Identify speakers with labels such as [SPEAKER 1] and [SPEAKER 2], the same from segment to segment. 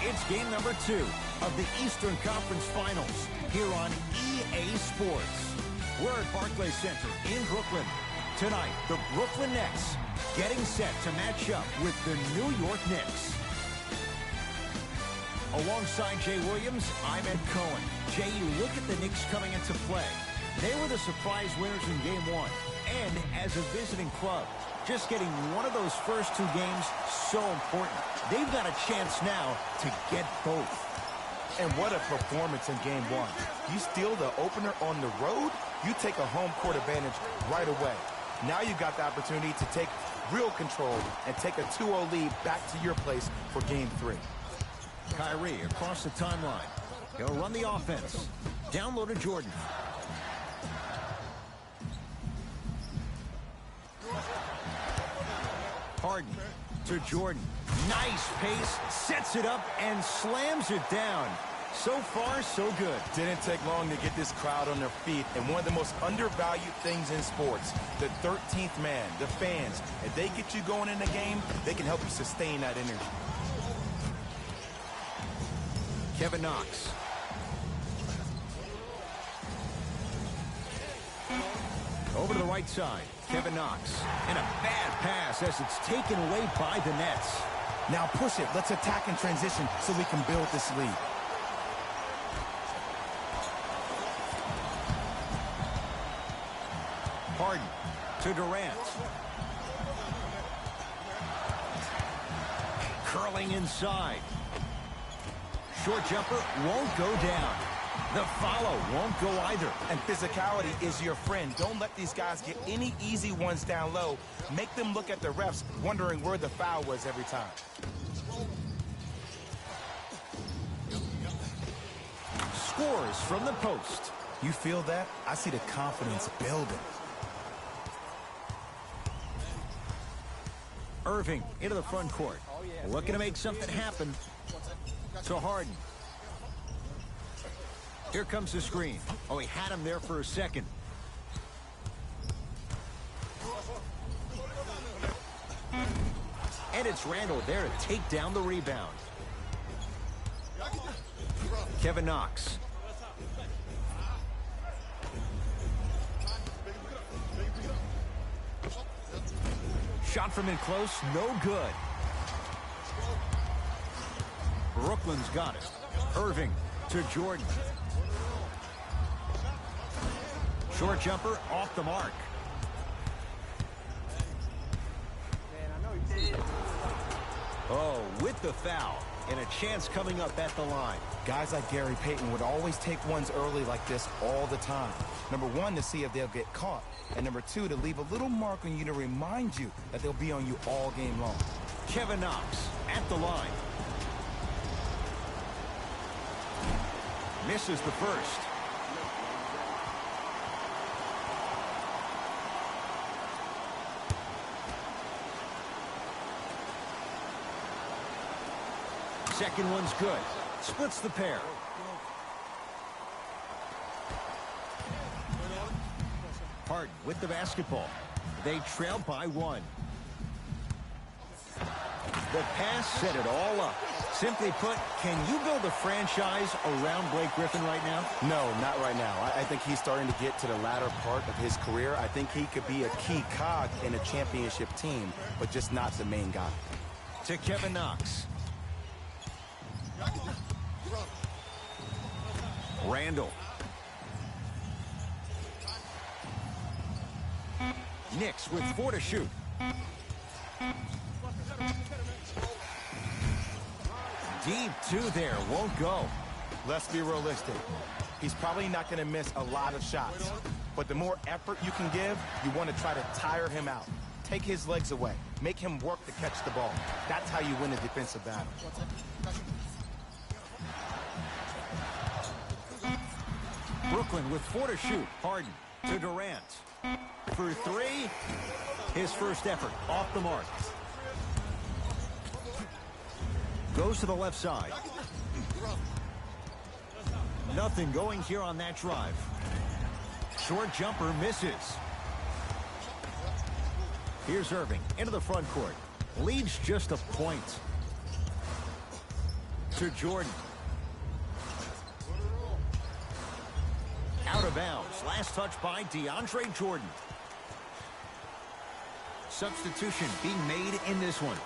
[SPEAKER 1] It's game number 2 of the Eastern Conference Finals here on EA Sports. We're at Barclays Center in Brooklyn. Tonight, the Brooklyn Nets getting set to match up with the New York Knicks. Alongside Jay Williams, I'm Ed Cohen. Jay, you look at the Knicks coming into play. They were the surprise winners in Game 1. And as a visiting club, just getting one of those first 2 games so important. They've got a chance now to get both.
[SPEAKER 2] And what a performance in Game 1. You steal the opener on the road, you take a home court advantage right away. Now you've got the opportunity to take real control and take a 2-0 lead back to your place for Game 3.
[SPEAKER 1] Kyrie across the timeline. He'll run the offense. Down low to Jordan. Harden to Jordan. Nice pace, sets it up, and slams it down. So far, so good.
[SPEAKER 2] Didn't take long to get this crowd on their feet, and one of the most undervalued things in sports, the 13th man, the fans. If they get you going in the game, they can help you sustain that energy.
[SPEAKER 1] Kevin Knox. Over to the right side. Kevin Knox. And a bad pass as it's taken away by the Nets.
[SPEAKER 2] Now push it. Let's attack in transition so we can build this lead.
[SPEAKER 1] Harden to Durant. Curling inside. Short jumper won't go down. The follow won't go either.
[SPEAKER 2] And physicality is your friend. Don't let these guys get any easy ones down low. Make them look at the refs, wondering where the foul was every time.
[SPEAKER 1] Scores from the post.
[SPEAKER 2] You feel that? I see the confidence building.
[SPEAKER 1] Irving into the front court. Looking to make something happen. To Harden. Here comes the screen. Oh, he had him there for a second. And it's Randall there to take down the rebound. Kevin Knox. Shot from in close, no good. Brooklyn's got it. Irving to Jordan. Short jumper off the mark. Oh, with the foul. And a chance coming up at the line.
[SPEAKER 2] Guys like Gary Payton would always take ones early like this all the time. Number 1, to see if they'll get caught. And number 2, to leave a little mark on you to remind you that they'll be on you all game long.
[SPEAKER 1] Kevin Knox at the line. Misses the first. Second one's good. Splits the pair. Harden with the basketball. They trail by 1. The pass set it all up. Simply put, can you build a franchise around Blake Griffin right now?
[SPEAKER 2] No, not right now. I think he's starting to get to the latter part of his career. I think he could be a key cog in a championship team, but just not the main guy.
[SPEAKER 1] To Kevin Knox. Randall. Knicks with 4 to shoot. Deep 2 there, won't go.
[SPEAKER 2] Let's be realistic. He's probably not going to miss a lot of shots. But the more effort you can give, you want to try to tire him out. Take his legs away. Make him work to catch the ball. That's how you win a defensive battle.
[SPEAKER 1] Brooklyn with 4 to shoot. Harden to Durant. For 3, his first effort off the mark. Goes to the left side. Nothing going here on that drive. Short jumper misses. Here's Irving into the front court. Leads just a point. To Jordan. Out of bounds. Last touch by DeAndre Jordan. Substitution being made in this one.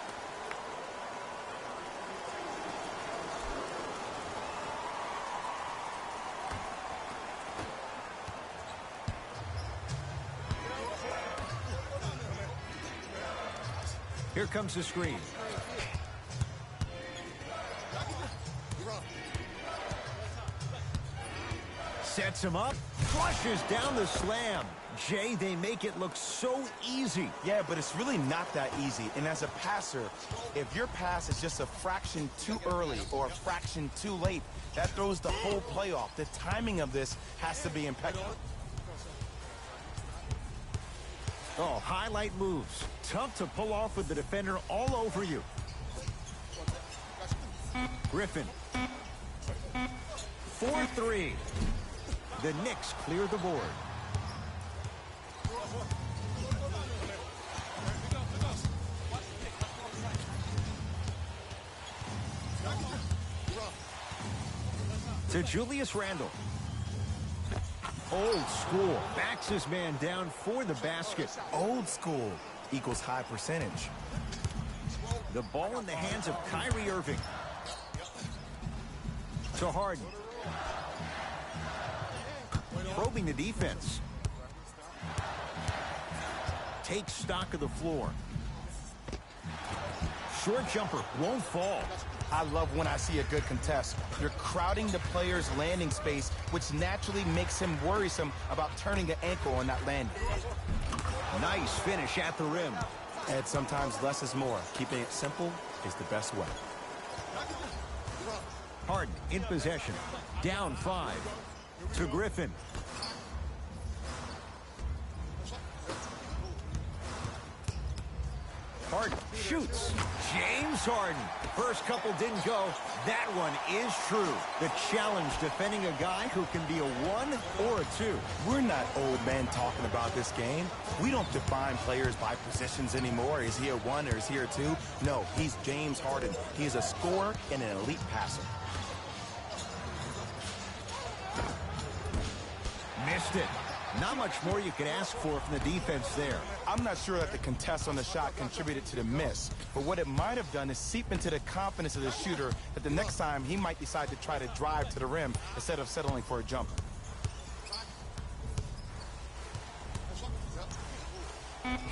[SPEAKER 1] Here comes the screen. Sets him up, flushes down the slam. Jay, they make it look so easy.
[SPEAKER 2] Yeah, but it's really not that easy. And as a passer, if your pass is just a fraction too early or a fraction too late, that throws the whole play off. The timing of this has to be impeccable.
[SPEAKER 1] Oh, highlight moves. Tough to pull off with the defender all over you. Griffin. 4-3. The Knicks clear the board. To Julius Randle. Old school. Backs his man down for the basket.
[SPEAKER 2] Old school equals high percentage.
[SPEAKER 1] The ball in the hands of Kyrie Irving. To Harden. Probing the defense. Takes stock of the floor. Short jumper won't fall.
[SPEAKER 2] I love when I see a good contest. You're crowding the player's landing space, which naturally makes him worrisome about turning the ankle on that landing.
[SPEAKER 1] Nice finish at the rim.
[SPEAKER 2] And sometimes less is more. Keeping it simple is the best way.
[SPEAKER 1] Harden in possession. Down 5. To Griffin. Harden shoots. James Harden. First couple didn't go. That one is true. The challenge defending a guy who can be a 1 or a 2.
[SPEAKER 2] We're not old men talking about this game. We don't define players by positions anymore. Is he a 1 or is he a 2? No, he's James Harden. He is a scorer and an elite passer.
[SPEAKER 1] Missed it. Not much more you can ask for from the defense there.
[SPEAKER 2] I'm not sure that the contest on the shot contributed to the miss, but what it might have done is seep into the confidence of the shooter that the next time he might decide to try to drive to the rim instead of settling for a jumper.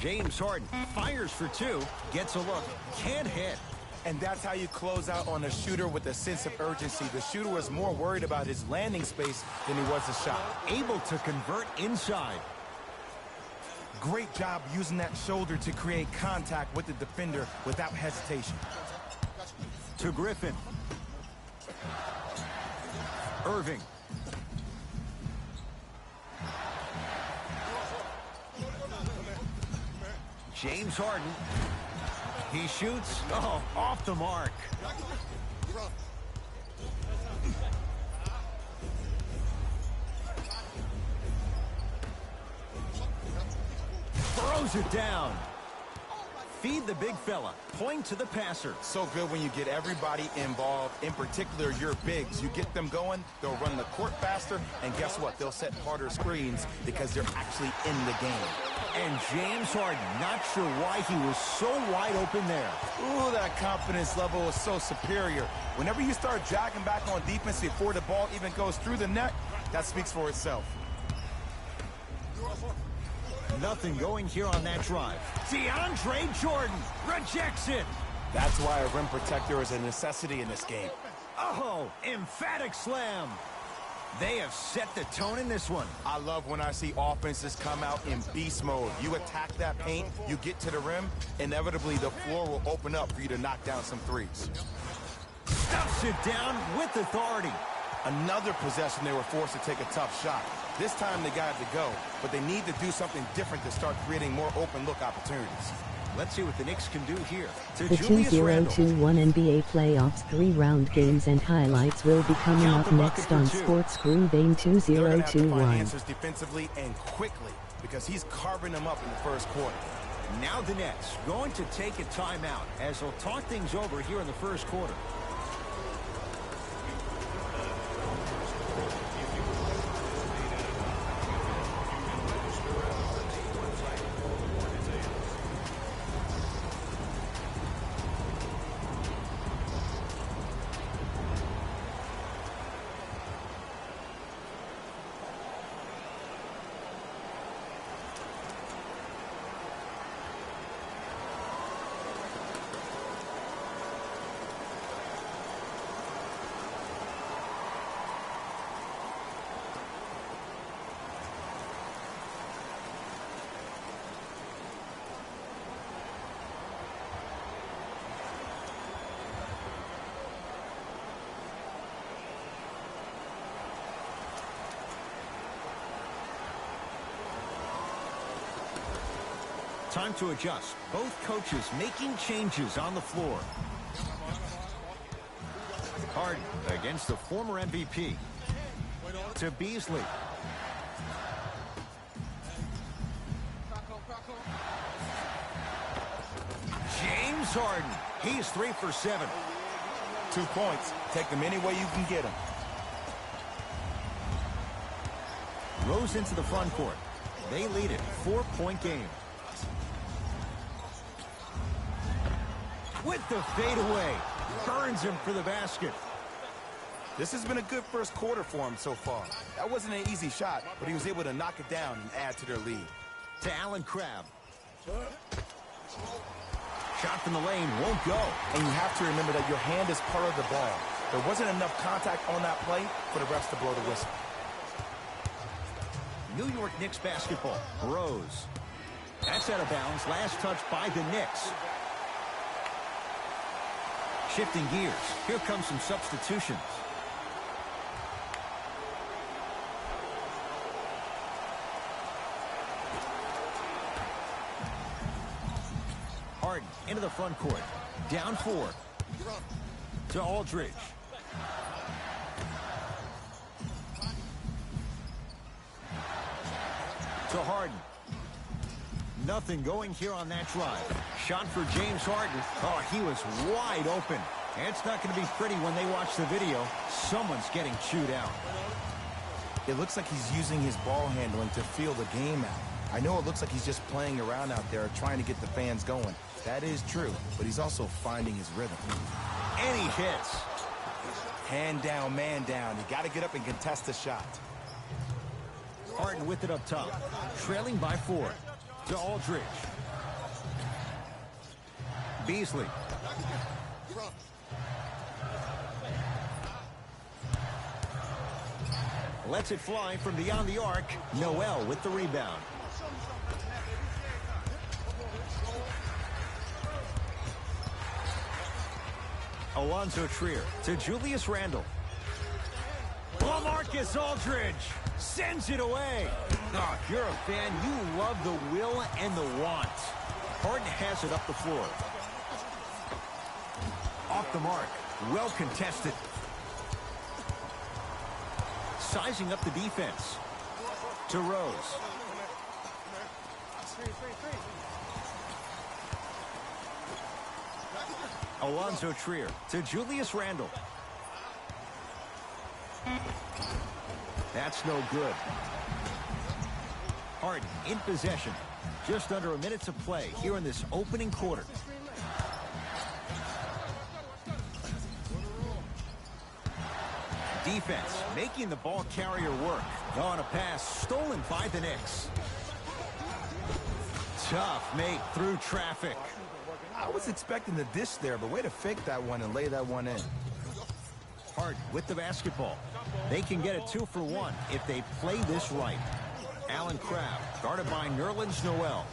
[SPEAKER 1] James Harden fires for 2, gets a look, can't hit.
[SPEAKER 2] And that's how you close out on a shooter with a sense of urgency. The shooter was more worried about his landing space than he was the shot.
[SPEAKER 1] Able to convert inside.
[SPEAKER 2] Great job using that shoulder to create contact with the defender without hesitation.
[SPEAKER 1] To Griffin. Irving. James Harden. He shoots. Oh, off the mark. Throws it down. Feed the big fella. Point to the passer.
[SPEAKER 2] So good when you get everybody involved, in particular your bigs. You get them going, they'll run the court faster, and guess what? They'll set harder screens because they're actually in the game.
[SPEAKER 1] And James Harden, not sure why he was so wide open there.
[SPEAKER 2] Ooh, that confidence level is so superior. Whenever you start jogging back on defense before the ball even goes through the net, that speaks for itself.
[SPEAKER 1] Nothing going here on that drive. DeAndre Jordan rejects it.
[SPEAKER 2] That's why a rim protector is a necessity in this game.
[SPEAKER 1] Oh, emphatic slam. They have set the tone in this one.
[SPEAKER 2] I love when I see offenses come out in beast mode. You attack that paint, you get to the rim, inevitably the floor will open up for you to knock down some threes.
[SPEAKER 1] Stuffs it down with authority.
[SPEAKER 2] Another possession they were forced to take a tough shot. This time they got it to go, but they need to do something different to start creating more open look opportunities.
[SPEAKER 1] Let's see what the Knicks can do here.
[SPEAKER 3] The 2021 NBA Playoffs 3-round games and highlights will be coming up next on Sports Screw Bane 2021.
[SPEAKER 2] Answers defensively and quickly because he's carving them up in the first quarter.
[SPEAKER 1] Now the Nets going to take a timeout as they'll talk things over here in the first quarter. Time to adjust. Both coaches making changes on the floor. Harden against the former MVP. To Beasley. James Harden. He's 3 for 7.
[SPEAKER 2] 2 points. Take them any way you can get them.
[SPEAKER 1] Rose into the front court. They lead it. 4-point game. With the fadeaway. Burns him for the basket.
[SPEAKER 2] This has been a good first quarter for him so far. That wasn't an easy shot, but he was able to knock it down and add to their lead.
[SPEAKER 1] To Allen Crabbe. Shot from the lane won't go.
[SPEAKER 2] And you have to remember that your hand is part of the ball. There wasn't enough contact on that play for the refs to blow the whistle.
[SPEAKER 1] New York Knicks basketball. Rose. That's out of bounds. Last touch by the Knicks. Shifting gears. Here come some substitutions. Harden into the front court. Down 4. To Aldridge. To Harden. Nothing going here on that drive. Shot for James Harden. Oh, he was wide open. And it's not going to be pretty when they watch the video. Someone's getting chewed out.
[SPEAKER 2] It looks like he's using his ball handling to feel the game out. I know it looks like he's just playing around out there trying to get the fans going. That is true, but he's also finding his rhythm.
[SPEAKER 1] And he hits.
[SPEAKER 2] Hand down, man down. You got to get up and contest the shot.
[SPEAKER 1] Harden with it up top. Trailing by 4. To Aldridge. Beasley. Lets it fly from beyond the arc. Noel with the rebound. Alonzo Trier to Julius Randle. LaMarcus Aldridge sends it away. Oh, if you're a fan, you love the will and the want. Harden has it up the floor. Off the mark. Well contested. Sizing up the defense. To Rose. Alonzo Trier to Julius Randle. That's no good. Harden in possession. Just under a minute to play here in this opening quarter. Defense making the ball carrier work. On a pass stolen by the Knicks. Tough make through traffic.
[SPEAKER 2] I was expecting the dish there, but way to fake that one and lay that one in.
[SPEAKER 1] Harden with the basketball. They can get a 2 for 1 if they play this right. Allen Crabbe guarded by Nerlens Noel.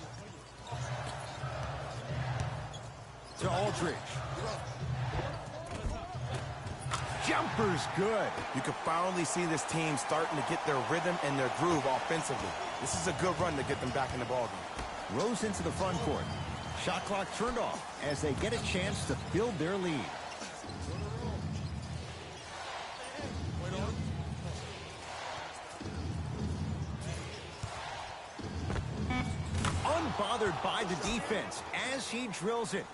[SPEAKER 1] To Aldridge. Jumper's good.
[SPEAKER 2] You can finally see this team starting to get their rhythm and their groove offensively. This is a good run to get them back in the ballgame.
[SPEAKER 1] Rose into the front court. Shot clock turned off as they get a chance to build their lead. Unbothered by the defense as he drills it.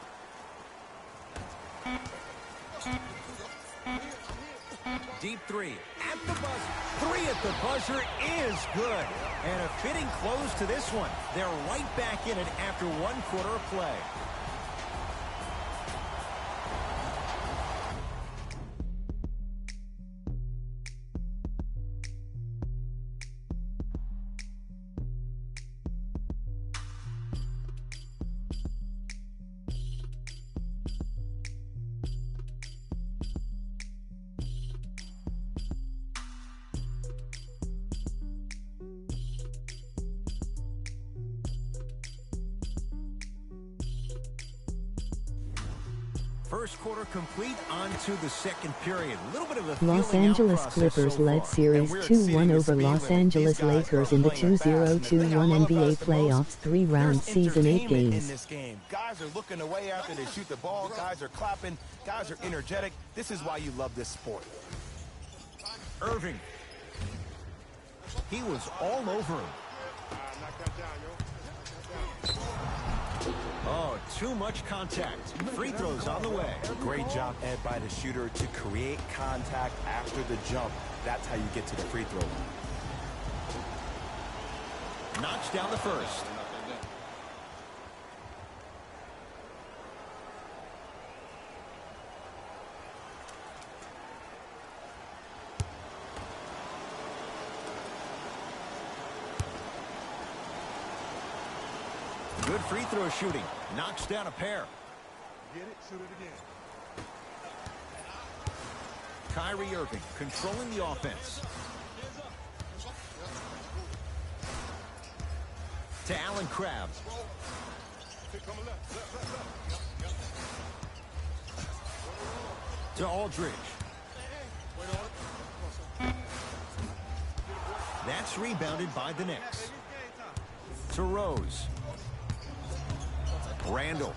[SPEAKER 1] Deep 3 at the buzzer. 3 at the buzzer is good. And a fitting close to this one. They're right back in it after 1 quarter of play. First quarter complete, on to the second period. A little bit of a
[SPEAKER 3] Los
[SPEAKER 1] feeling out
[SPEAKER 3] Angeles
[SPEAKER 1] process
[SPEAKER 3] Clippers
[SPEAKER 1] so
[SPEAKER 3] led
[SPEAKER 1] far.
[SPEAKER 3] series
[SPEAKER 2] we're
[SPEAKER 3] 2-1
[SPEAKER 2] exceeding
[SPEAKER 3] over
[SPEAKER 2] this
[SPEAKER 3] Los
[SPEAKER 2] feeling.
[SPEAKER 3] Angeles
[SPEAKER 2] These guys
[SPEAKER 3] Lakers
[SPEAKER 2] are
[SPEAKER 3] in the
[SPEAKER 2] playing fast. And the thing I
[SPEAKER 3] 2021
[SPEAKER 2] love about
[SPEAKER 3] NBA
[SPEAKER 2] it the most,
[SPEAKER 3] playoffs three-round
[SPEAKER 2] there's
[SPEAKER 3] season 8
[SPEAKER 2] entertainment in
[SPEAKER 3] games.
[SPEAKER 2] this game. Guys are looking away after they shoot the ball. Guys are clapping. Guys are energetic. This is why you love this sport.
[SPEAKER 1] Irving. He was all over him. Oh, too much contact. Free throws on the way.
[SPEAKER 2] Great job, Ed, by the shooter to create contact after the jump. That's how you get to the free throw line.
[SPEAKER 1] Knocks down the first. Good free throw shooting. Knocks down a pair.
[SPEAKER 4] Get it, shoot it again.
[SPEAKER 1] Kyrie Irving controlling the offense. To Allen Crabbe. To Aldridge. That's rebounded by the Knicks. To Rose. Randall.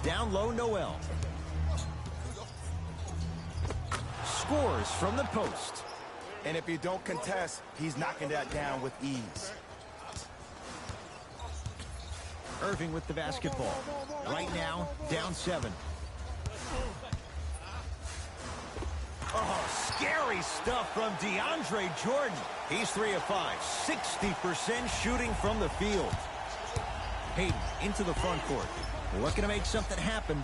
[SPEAKER 1] Down low, Noel. Scores from the post.
[SPEAKER 2] And if you don't contest, he's knocking that down with ease.
[SPEAKER 1] Irving with the basketball. Right now, down 7. Oh, scary stuff from DeAndre Jordan. He's 3 of 5, 60% shooting from the field. Hayden into the front court. Looking to make something happen.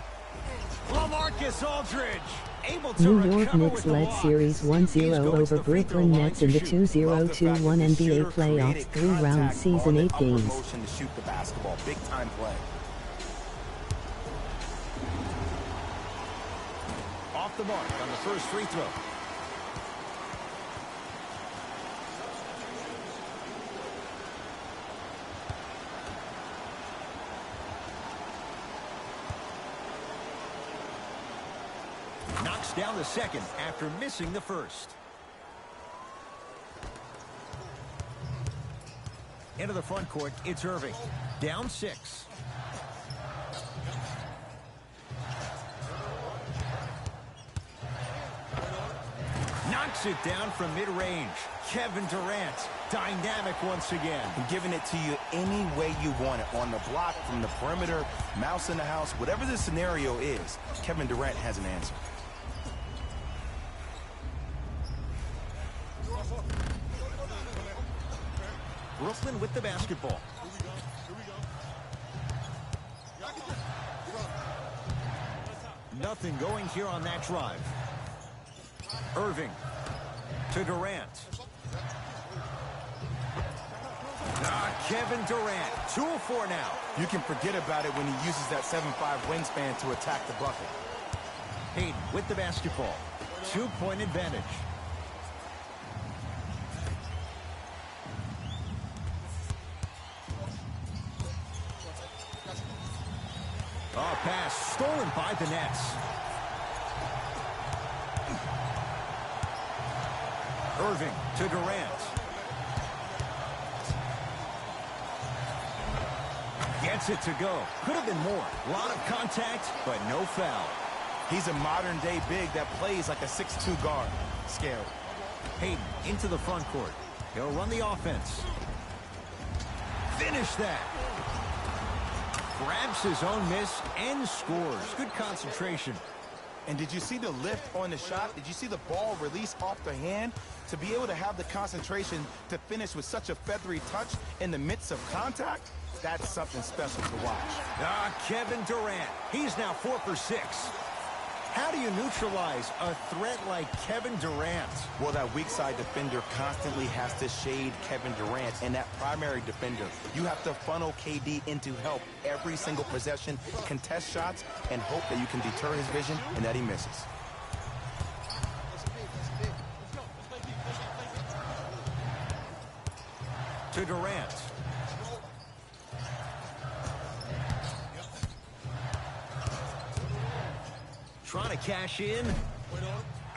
[SPEAKER 1] LaMarcus Aldridge able to
[SPEAKER 3] New York
[SPEAKER 1] recover
[SPEAKER 3] Knicks
[SPEAKER 1] with the
[SPEAKER 3] led
[SPEAKER 1] block.
[SPEAKER 3] series
[SPEAKER 1] He's
[SPEAKER 3] 1-0
[SPEAKER 1] going to
[SPEAKER 3] over
[SPEAKER 1] the free throw
[SPEAKER 3] Brooklyn
[SPEAKER 1] line
[SPEAKER 3] Nets
[SPEAKER 1] to
[SPEAKER 3] in the
[SPEAKER 1] shoot.
[SPEAKER 3] 2021 NBA playoffs 3-round season 8 games.
[SPEAKER 2] Motion to shoot the basketball. Big time play.
[SPEAKER 1] Off the mark on the first free throw. Knocks down the second after missing the first. Into the front court, it's Irving. Down 6. Knocks it down from mid-range. Kevin Durant, dynamic once again.
[SPEAKER 2] And giving it to you any way you want it. On the block, from the perimeter, mouse in the house, whatever the scenario is, Kevin Durant has an answer.
[SPEAKER 1] Brooklyn with the basketball. Nothing going here on that drive. Irving to Durant. Kevin Durant, 2 of 4 now.
[SPEAKER 2] You can forget about it when he uses that 7'5" wingspan to attack the bucket.
[SPEAKER 1] Hayden with the basketball. 2-point advantage. Oh, pass stolen by the Nets. Irving to Durant. Gets it to go. Could have been more. A lot of contact, but no foul.
[SPEAKER 2] He's a modern-day big that plays like a 6'2" guard. Scary.
[SPEAKER 1] Hayden into the front court. He'll run the offense. Finish that. Grabs his own miss and scores. Good concentration.
[SPEAKER 2] And did you see the lift on the shot? Did you see the ball release off the hand? To be able to have the concentration to finish with such a feathery touch in the midst of contact, that's something special to watch.
[SPEAKER 1] Kevin Durant. He's now 4 for 6. How do you neutralize a threat like Kevin Durant?
[SPEAKER 2] Well, that weak side defender constantly has to shade Kevin Durant, and that primary defender, you have to funnel KD into help every single possession, contest shots, and hope that you can deter his vision and that he misses.
[SPEAKER 1] To Durant. Trying to cash in.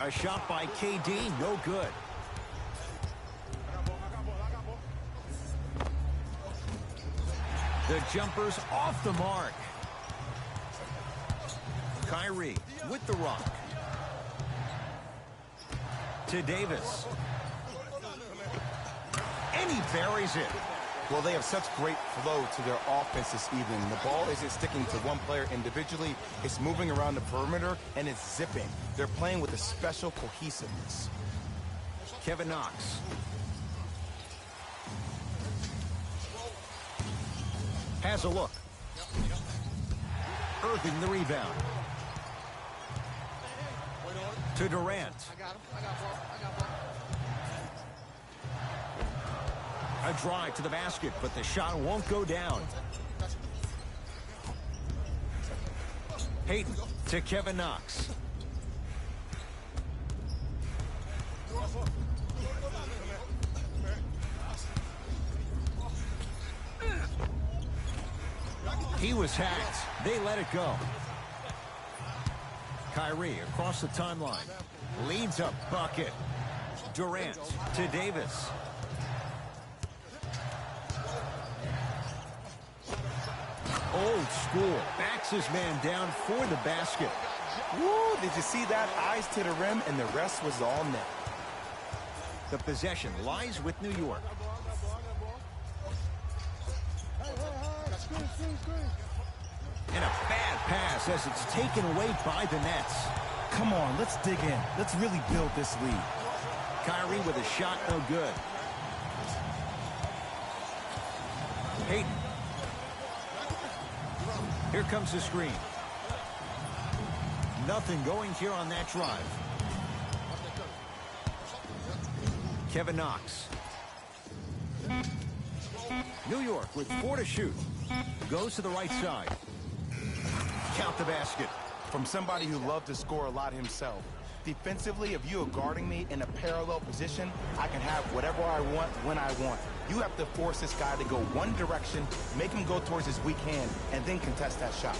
[SPEAKER 1] A shot by KD, no good. The jumper's off the mark. Kyrie with the rock. To Davis. And he buries it.
[SPEAKER 2] Well, they have such great flow to their offense this evening. The ball isn't sticking to one player individually. It's moving around the perimeter, and it's zipping. They're playing with a special cohesiveness.
[SPEAKER 1] Kevin Knox. Has a look. Irving the rebound. To Durant. A drive to the basket, but the shot won't go down. Payton to Kevin Knox. He was hacked. They let it go. Kyrie across the timeline. Leads a bucket. Durant to Davis. Old school. Backs his man down for the basket.
[SPEAKER 2] Woo! Did you see that? Eyes to the rim, and the rest was all net.
[SPEAKER 1] The possession lies with New York. And a bad pass as it's taken away by the Nets.
[SPEAKER 2] Come on, let's dig in. Let's really build this lead.
[SPEAKER 1] Kyrie with a shot, no good. Payton. Here comes the screen. Nothing going here on that drive. Kevin Knox. New York with 4 to shoot. Goes to the right side. Count the basket.
[SPEAKER 2] From somebody who loved to score a lot himself. Defensively, if you are guarding me in a parallel position, I can have whatever I want when I want. You have to force this guy to go one direction, make him go towards his weak hand, and then contest that shot.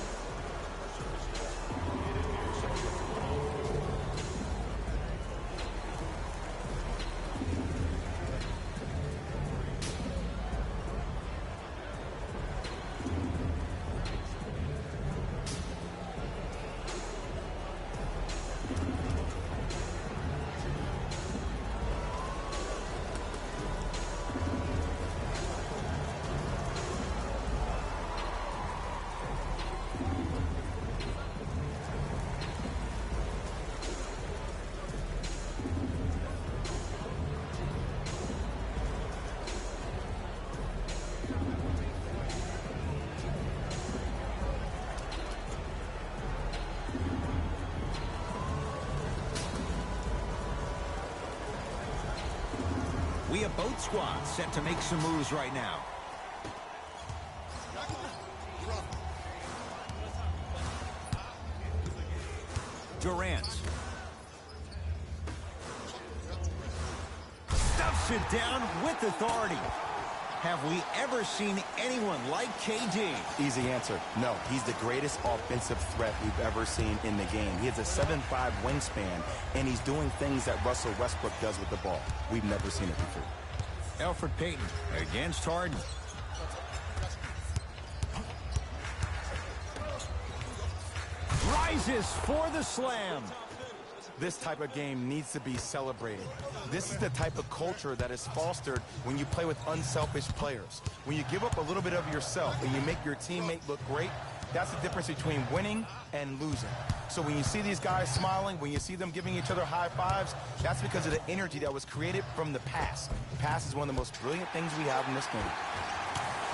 [SPEAKER 1] We have both squads set to make some moves right now. Durant. Stuffs it down with authority. Have we ever seen anyone like KD?
[SPEAKER 2] Easy answer. No, he's the greatest offensive threat we've ever seen in the game. He has a 7'5" wingspan, and he's doing things that Russell Westbrook does with the ball. We've never seen it before.
[SPEAKER 1] Elfrid Payton against Harden. Rises for the slam.
[SPEAKER 2] This type of game needs to be celebrated. This is the type of culture that is fostered when you play with unselfish players. When you give up a little bit of yourself and you make your teammate look great, that's the difference between winning and losing. So when you see these guys smiling, when you see them giving each other high fives, that's because of the energy that was created from the pass. The pass is one of the most brilliant things we have in this game.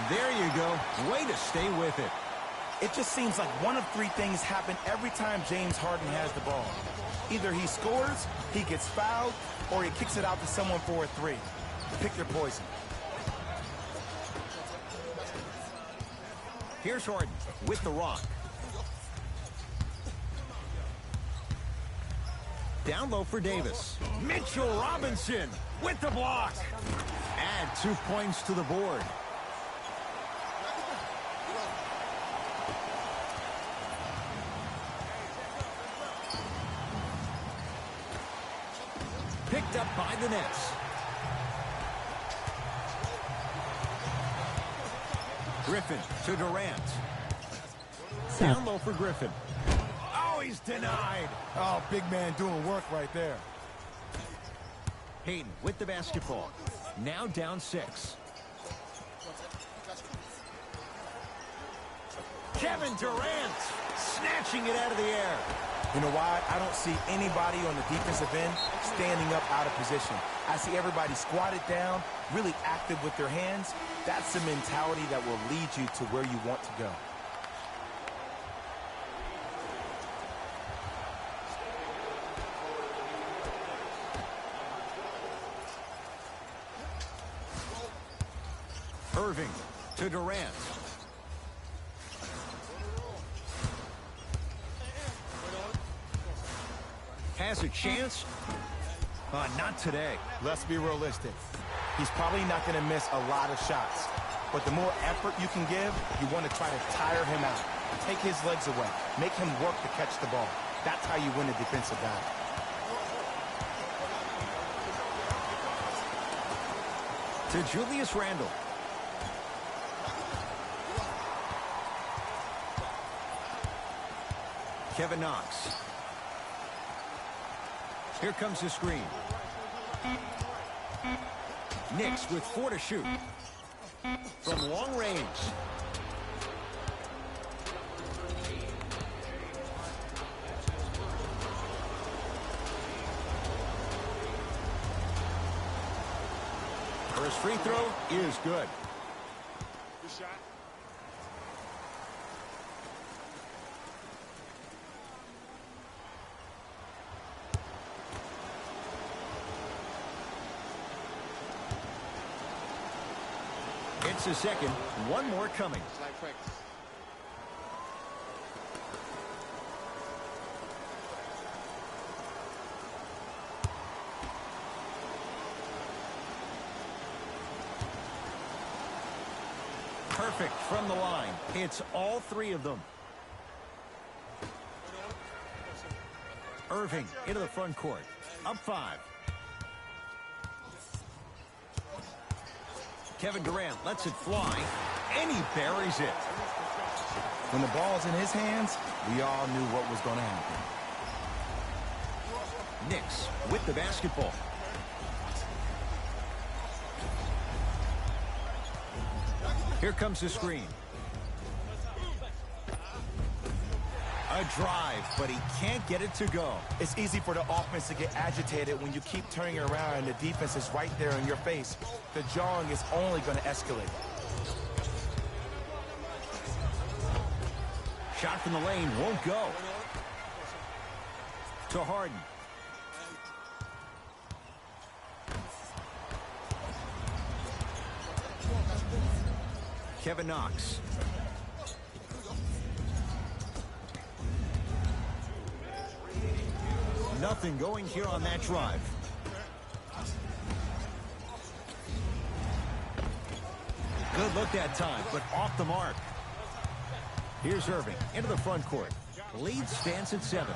[SPEAKER 1] There you go. Way to stay with it.
[SPEAKER 2] It just seems like one of three things happen every time James Harden has the ball. Either he scores, he gets fouled, or he kicks it out to someone for a three. Pick your poison.
[SPEAKER 1] Here's Harden with the rock. Down low for Davis. Mitchell Robinson with the block. Add 2 points to the board. Picked up by the Nets. Griffin to Durant. Down low for Griffin. Oh, he's denied.
[SPEAKER 2] Oh, big man doing work right there.
[SPEAKER 1] Hayden with the basketball. Now down 6. Kevin Durant snatching it out of the air.
[SPEAKER 2] You know why? I don't see anybody on the defensive end standing up out of position. I see everybody squatted down, really active with their hands. That's the mentality that will lead you to where you want to go.
[SPEAKER 1] Irving to Durant. Has a chance? Not today.
[SPEAKER 2] Let's be realistic. He's probably not going to miss a lot of shots. But the more effort you can give, you want to try to tire him out. Take his legs away. Make him work to catch the ball. That's how you win a defensive battle.
[SPEAKER 1] To Julius Randle. Kevin Knox. Here comes the screen. Knicks with 4 to shoot. From long range. First free throw is good.
[SPEAKER 4] Good shot.
[SPEAKER 1] It's a second. One more coming.
[SPEAKER 4] It's like practice.
[SPEAKER 1] Perfect from the line. It's all 3 of them. Irving into the front court. Up 5. Kevin Durant lets it fly, and he buries it.
[SPEAKER 2] When the ball's in his hands, we all knew what was going to happen.
[SPEAKER 1] Knicks with the basketball. Here comes the screen. A drive, but he can't get it to go.
[SPEAKER 2] It's easy for the offense to get agitated when you keep turning around and the defense is right there in your face. The jawing is only going to escalate.
[SPEAKER 1] Shot from the lane won't go. To Harden. Kevin Knox. Nothing going here on that drive. Good look that time, but off the mark. Here's Irving into the front court. Lead stands at 7.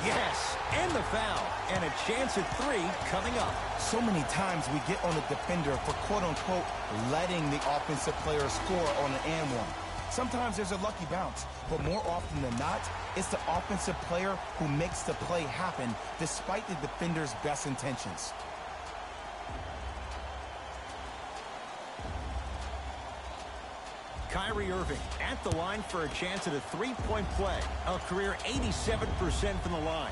[SPEAKER 1] Yes, and the foul. And a chance at 3 coming up.
[SPEAKER 2] So many times we get on the defender for quote-unquote letting the offensive player score on an and one. Sometimes there's a lucky bounce, but more often than not, it's the offensive player who makes the play happen despite the defender's best intentions.
[SPEAKER 1] Kyrie Irving at the line for a chance at a 3-point play. A career 87% from the line.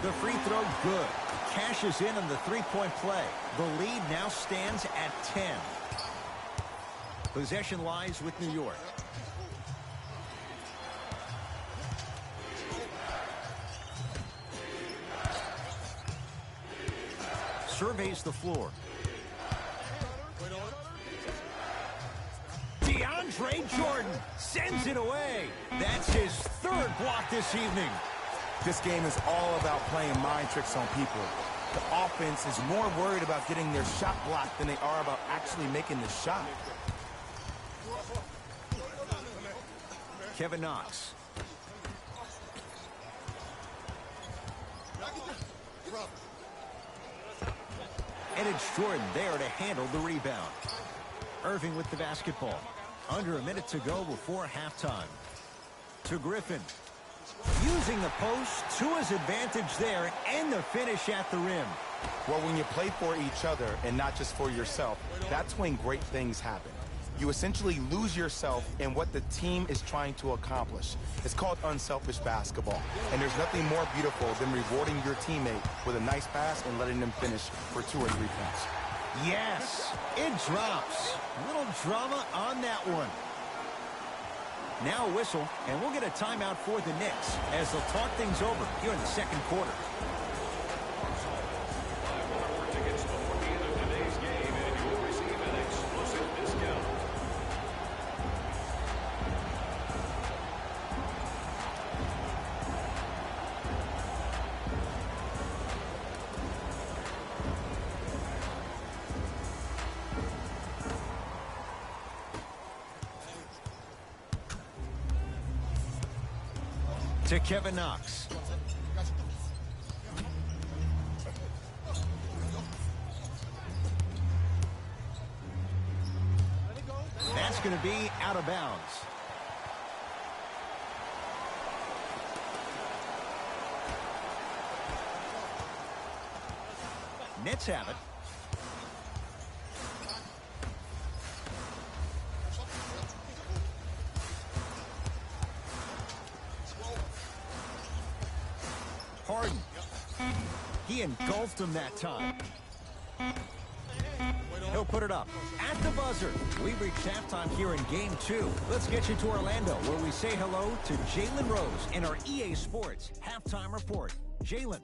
[SPEAKER 1] The free throw good. Cashes in on the 3-point play. The lead now stands at 10. Possession lies with New York. Surveys the floor. DeAndre Jordan sends it away. That's his 3rd block this evening.
[SPEAKER 2] This game is all about playing mind tricks on people. The offense is more worried about getting their shot blocked than they are about actually making the shot.
[SPEAKER 1] Kevin Knox. And it's Jordan there to handle the rebound. Irving with the basketball. Under a minute to go before halftime. To Griffin. Using the post to his advantage there and the finish at the rim.
[SPEAKER 2] Well, when you play for each other and not just for yourself, that's when great things happen. You essentially lose yourself in what the team is trying to accomplish. It's called unselfish basketball. And there's nothing more beautiful than rewarding your teammate with a nice pass and letting them finish for 2 or 3 points.
[SPEAKER 1] Yes, it drops. Little drama on that one. Now a whistle, and we'll get a timeout for the Knicks as they'll talk things over here in the second quarter. To Kevin Knox. That's going to be out of bounds. Nets have it. Harden. He engulfed him that time. He'll put it up at the buzzer. We've reached halftime here in Game 2. Let's get you to Orlando, where we say hello to Jalen Rose in our EA Sports Halftime Report. Jalen.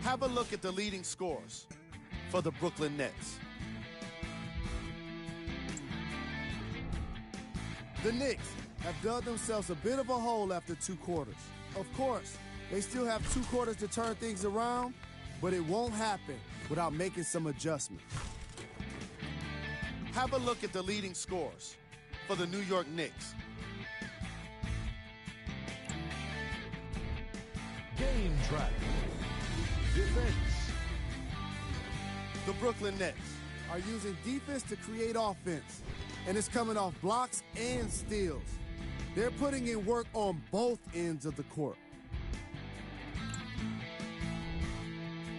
[SPEAKER 5] Have a look at the leading scores for the Brooklyn Nets. The Knicks have dug themselves a bit of a hole after 2 quarters. Of course, they still have 2 quarters to turn things around, but it won't happen without making some adjustments. Have a look at the leading scores for the New York Knicks.
[SPEAKER 6] Game track. Defense.
[SPEAKER 5] The Brooklyn Nets are using defense to create offense, and it's coming off blocks and steals. They're putting in work on both ends of the court.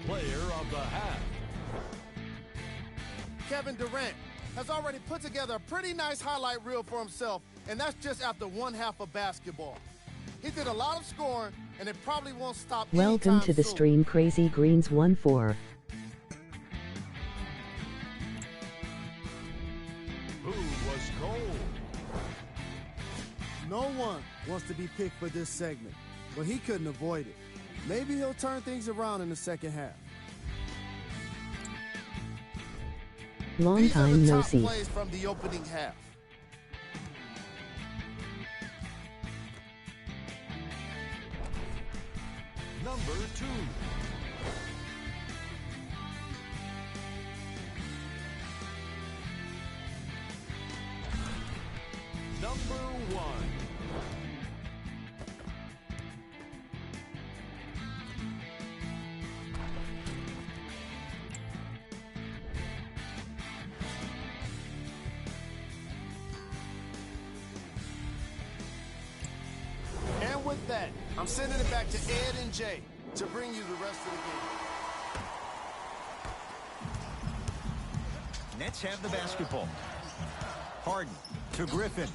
[SPEAKER 6] Player of the half.
[SPEAKER 5] Kevin Durant has already put together a pretty nice highlight reel for himself, and that's just after 1 half of basketball. He did a lot of scoring, and it probably won't stop.
[SPEAKER 3] Welcome to the
[SPEAKER 5] soon.
[SPEAKER 3] stream, Crazy Greens 14.
[SPEAKER 6] Who was cold?
[SPEAKER 5] No one wants to be picked for this segment, but he couldn't avoid it. Maybe he'll turn things around in the second half.
[SPEAKER 3] Long
[SPEAKER 5] These are
[SPEAKER 3] time
[SPEAKER 5] the
[SPEAKER 3] no
[SPEAKER 5] top
[SPEAKER 3] see.
[SPEAKER 5] plays from the opening half.
[SPEAKER 6] Number 2. Number 1.
[SPEAKER 5] And with that, I'm sending it back to Ed and Jay to bring you the rest of the game.
[SPEAKER 1] Nets have the basketball. Harden to Griffin.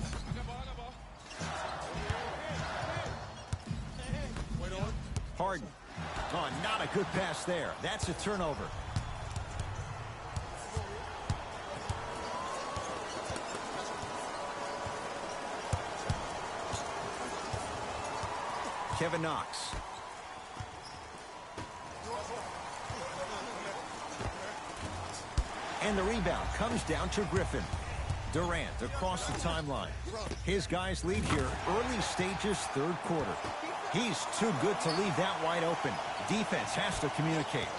[SPEAKER 1] Harden. Oh, not a good pass there. That's a turnover. Kevin Knox. And the rebound comes down to Griffin. Durant across the timeline. His guys lead here, early stages, third quarter. He's too good to leave that wide open. Defense has to communicate.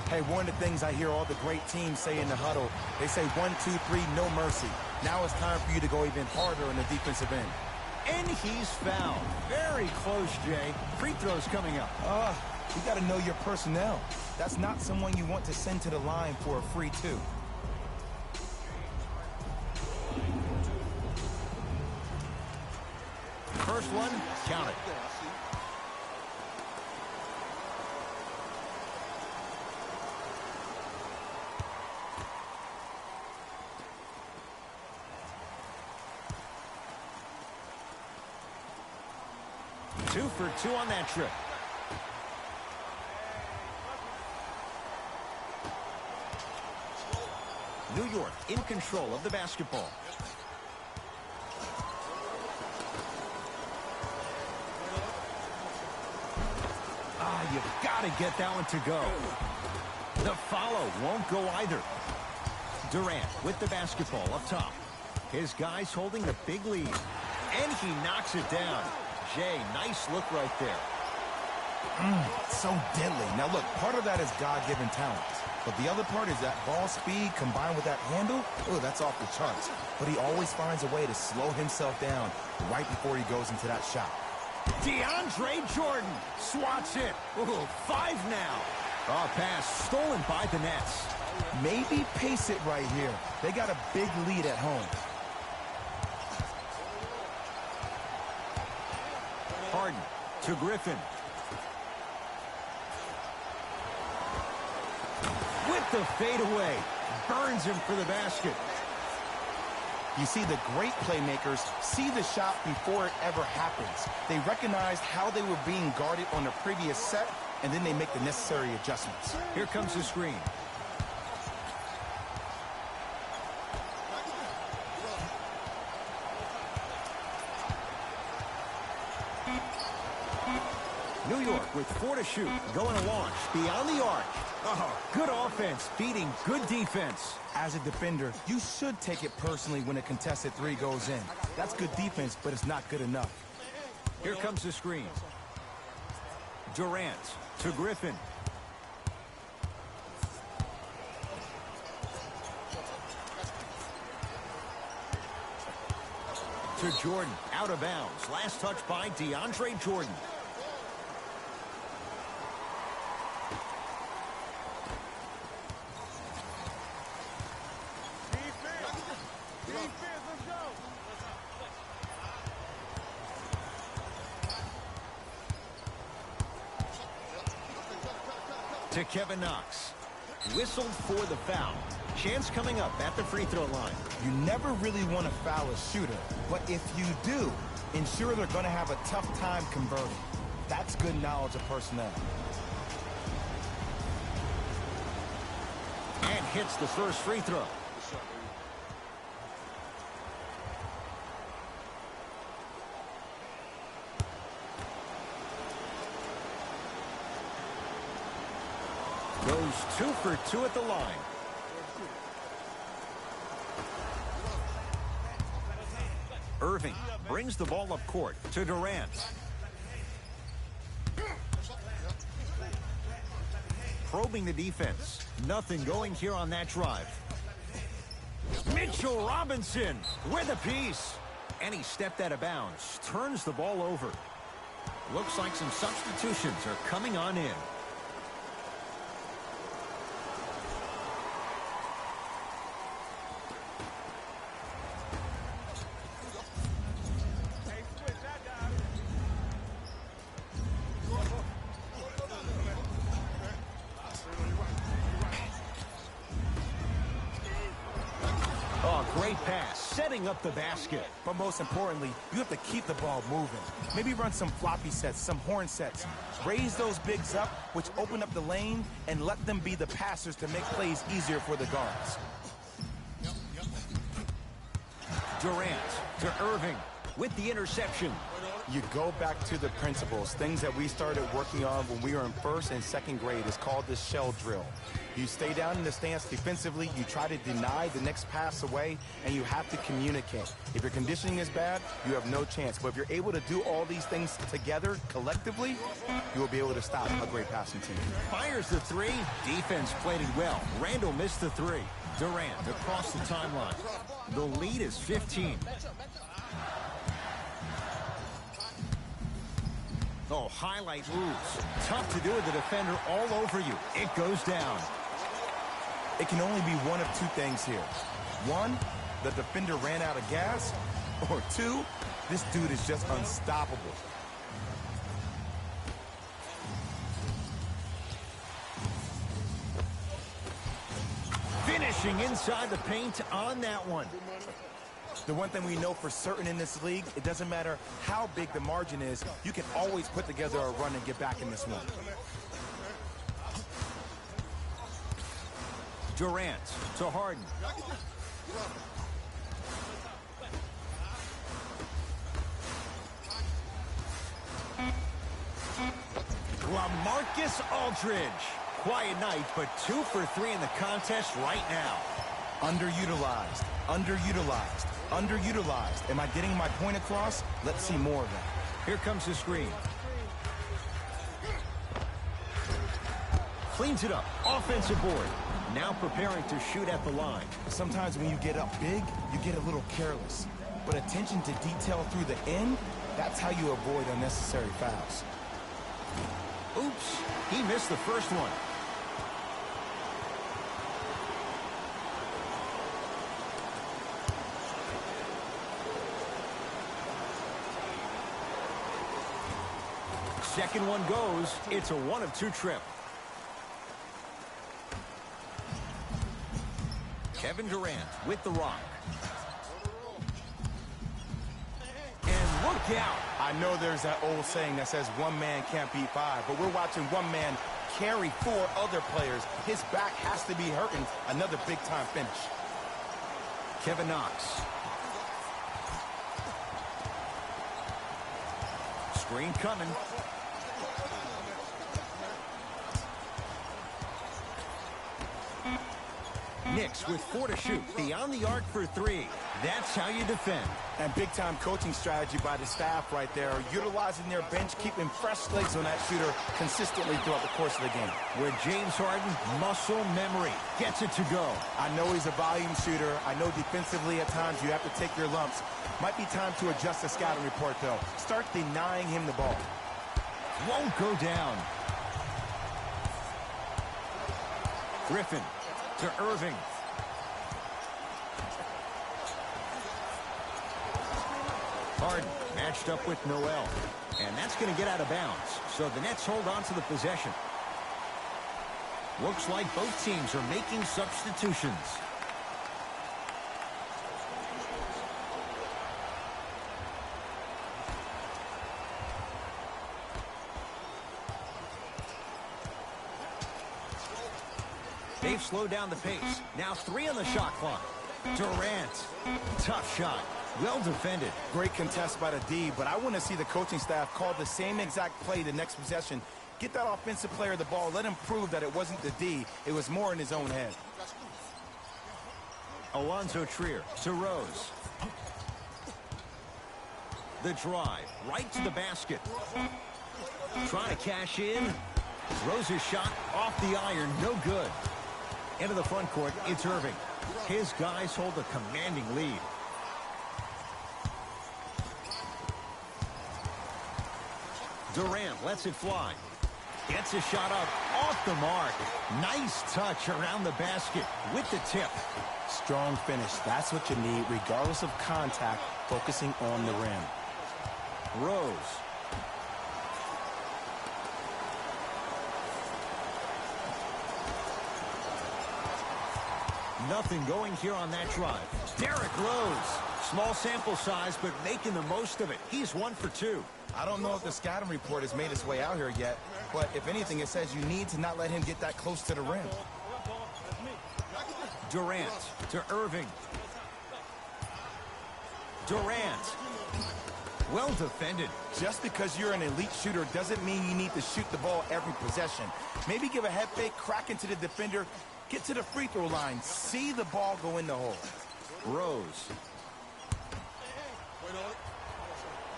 [SPEAKER 2] Hey, one of the things I hear all the great teams say in the huddle, they say 1, 2, 3, no mercy. Now it's time for you to go even harder on the defensive end.
[SPEAKER 1] And he's fouled. Very close, Jay. Free throws coming up.
[SPEAKER 2] You got to know your personnel. That's not someone you want to send to the line for a free two.
[SPEAKER 1] First one, count it. Two for two on that trip. New York in control of the basketball. You've got to get that one to go. The follow won't go either. Durant with the basketball up top. His guys holding the big lead. And he knocks it down. Jay, nice look right there.
[SPEAKER 2] So deadly. Now look, part of that is God-given talent. But the other part is that ball speed combined with that handle. Oh, that's off the charts. But he always finds a way to slow himself down right before he goes into that shot.
[SPEAKER 1] DeAndre Jordan swats it. Ooh, 5 now. Oh, pass stolen by the Nets.
[SPEAKER 2] Maybe pace it right here. They got a big lead at home.
[SPEAKER 1] Harden to Griffin. With the fadeaway. Burns him for the basket.
[SPEAKER 2] You see, the great playmakers see the shot before it ever happens. They recognized how they were being guarded on the previous set, and then they make the necessary adjustments.
[SPEAKER 1] Here comes the screen. New York with 4 to shoot, going to launch beyond the arc. Oh, good offense, beating good defense.
[SPEAKER 2] As a defender, you should take it personally when a contested three goes in. That's good defense, but it's not good enough.
[SPEAKER 1] Here comes the screen. Durant to Griffin. To Jordan, out of bounds. Last touch by DeAndre Jordan. To Kevin Knox. Whistled for the foul. Chance coming up at the free throw line.
[SPEAKER 2] You never really want to foul a shooter, but if you do, ensure they're going to have a tough time converting. That's good knowledge of personnel.
[SPEAKER 1] And hits the first free throw. Goes 2 for 2 at the line. Irving brings the ball up court to Durant. Probing the defense. Nothing going here on that drive. Mitchell Robinson with a piece. And he stepped out of bounds. Turns the ball over. Looks like some substitutions are coming on in. Great pass, setting up the basket.
[SPEAKER 2] But most importantly, you have to keep the ball moving. Maybe run some floppy sets, some horn sets. Raise those bigs up, which open up the lane, and let them be the passers to make plays easier for the guards.
[SPEAKER 1] Durant to Irving with the interception.
[SPEAKER 2] You go back to the principles, things that we started working on when we were in first and second grade. It's called the shell drill. You stay down in the stance defensively, you try to deny the next pass away, and you have to communicate. If your conditioning is bad, you have no chance. But if you're able to do all these things together, collectively, you will be able to stop a great passing team.
[SPEAKER 1] Fires the three. Defense played it well. Randall missed the three. Durant across the timeline. The lead is 15. Oh, highlight moves. Tough to do with the defender all over you. It goes down.
[SPEAKER 2] It can only be one of two things here. One, the defender ran out of gas. Or two, this dude is just unstoppable.
[SPEAKER 1] Finishing inside the paint on that one.
[SPEAKER 2] The one thing we know for certain in this league, it doesn't matter how big the margin is, you can always put together a run and get back in this one.
[SPEAKER 1] Durant to Harden. LaMarcus Aldridge. Quiet night, but 2 for 3 in the contest right now.
[SPEAKER 2] Underutilized, underutilized, underutilized. Am I getting my point across? Let's see more of that.
[SPEAKER 1] Here comes the screen. Cleans it up. Offensive board. Now preparing to shoot at the line.
[SPEAKER 2] Sometimes when you get up big, you get a little careless. But attention to detail through the end, that's how you avoid unnecessary fouls.
[SPEAKER 1] Oops, he missed the first one. Second one goes. It's a 1 of 2 trip. Kevin Durant with the rock. And look out.
[SPEAKER 2] I know there's that old saying that says one man can't beat 5, but we're watching one man carry 4 other players. His back has to be hurting. Another big-time finish.
[SPEAKER 1] Kevin Knox. Screen coming. Knicks with 4 to shoot. Beyond the arc for 3. That's how you defend.
[SPEAKER 2] And big-time coaching strategy by the staff right there, utilizing their bench, keeping fresh legs on that shooter consistently throughout the course of the game.
[SPEAKER 1] Where James Harden, muscle memory, gets it to go.
[SPEAKER 2] I know he's a volume shooter. I know defensively at times you have to take your lumps. Might be time to adjust the scouting report, though. Start denying him the ball.
[SPEAKER 1] Won't go down. Griffin to Irving. Harden matched up with Noel. And that's going to get out of bounds. So the Nets hold on to the possession. Looks like both teams are making substitutions. They've slowed down the pace. Now 3 on the shot clock. Durant. Tough shot. Well defended.
[SPEAKER 2] Great contest by the D, but I want to see the coaching staff call the same exact play the next possession. Get that offensive player the ball. Let him prove that it wasn't the D. It was more in his own head.
[SPEAKER 1] Alonzo Trier to Rose. The drive. Right to the basket. Trying to cash in. Rose's shot off the iron. No good. Into the front court, it's Irving. His guys hold a commanding lead. Durant lets it fly. Gets a shot up off the mark. Nice touch around the basket with the tip.
[SPEAKER 2] Strong finish. That's what you need, regardless of contact, focusing on the rim.
[SPEAKER 1] Rose. Nothing going here on that drive. Derrick Rose. Small sample size, but making the most of it. He's 1 for 2.
[SPEAKER 2] I don't know if the scouting report has made its way out here yet, but if anything, it says you need to not let him get that close to the rim.
[SPEAKER 1] Durant to Irving. Durant. Well defended.
[SPEAKER 2] Just because you're an elite shooter doesn't mean you need to shoot the ball every possession. Maybe give a head fake, crack into the defender, get to the free throw line, see the ball go in the hole.
[SPEAKER 1] Rose.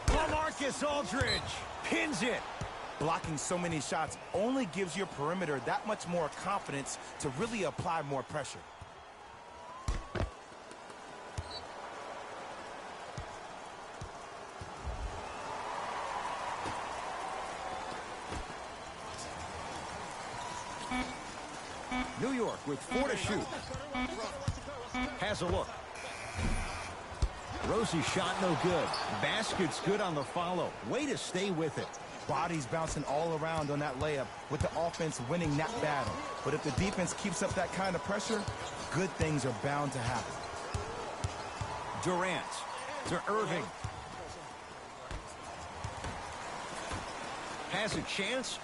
[SPEAKER 1] LaMarcus Aldridge pins it.
[SPEAKER 2] Blocking so many shots only gives your perimeter that much more confidence to really apply more pressure.
[SPEAKER 1] New York with 4 to shoot. Has a look. Rosie's shot no good. Basket's good on the follow. Way to stay with it.
[SPEAKER 2] Bodies bouncing all around on that layup with the offense winning that battle. But if the defense keeps up that kind of pressure, good things are bound to happen.
[SPEAKER 1] Durant to Irving. Has a chance.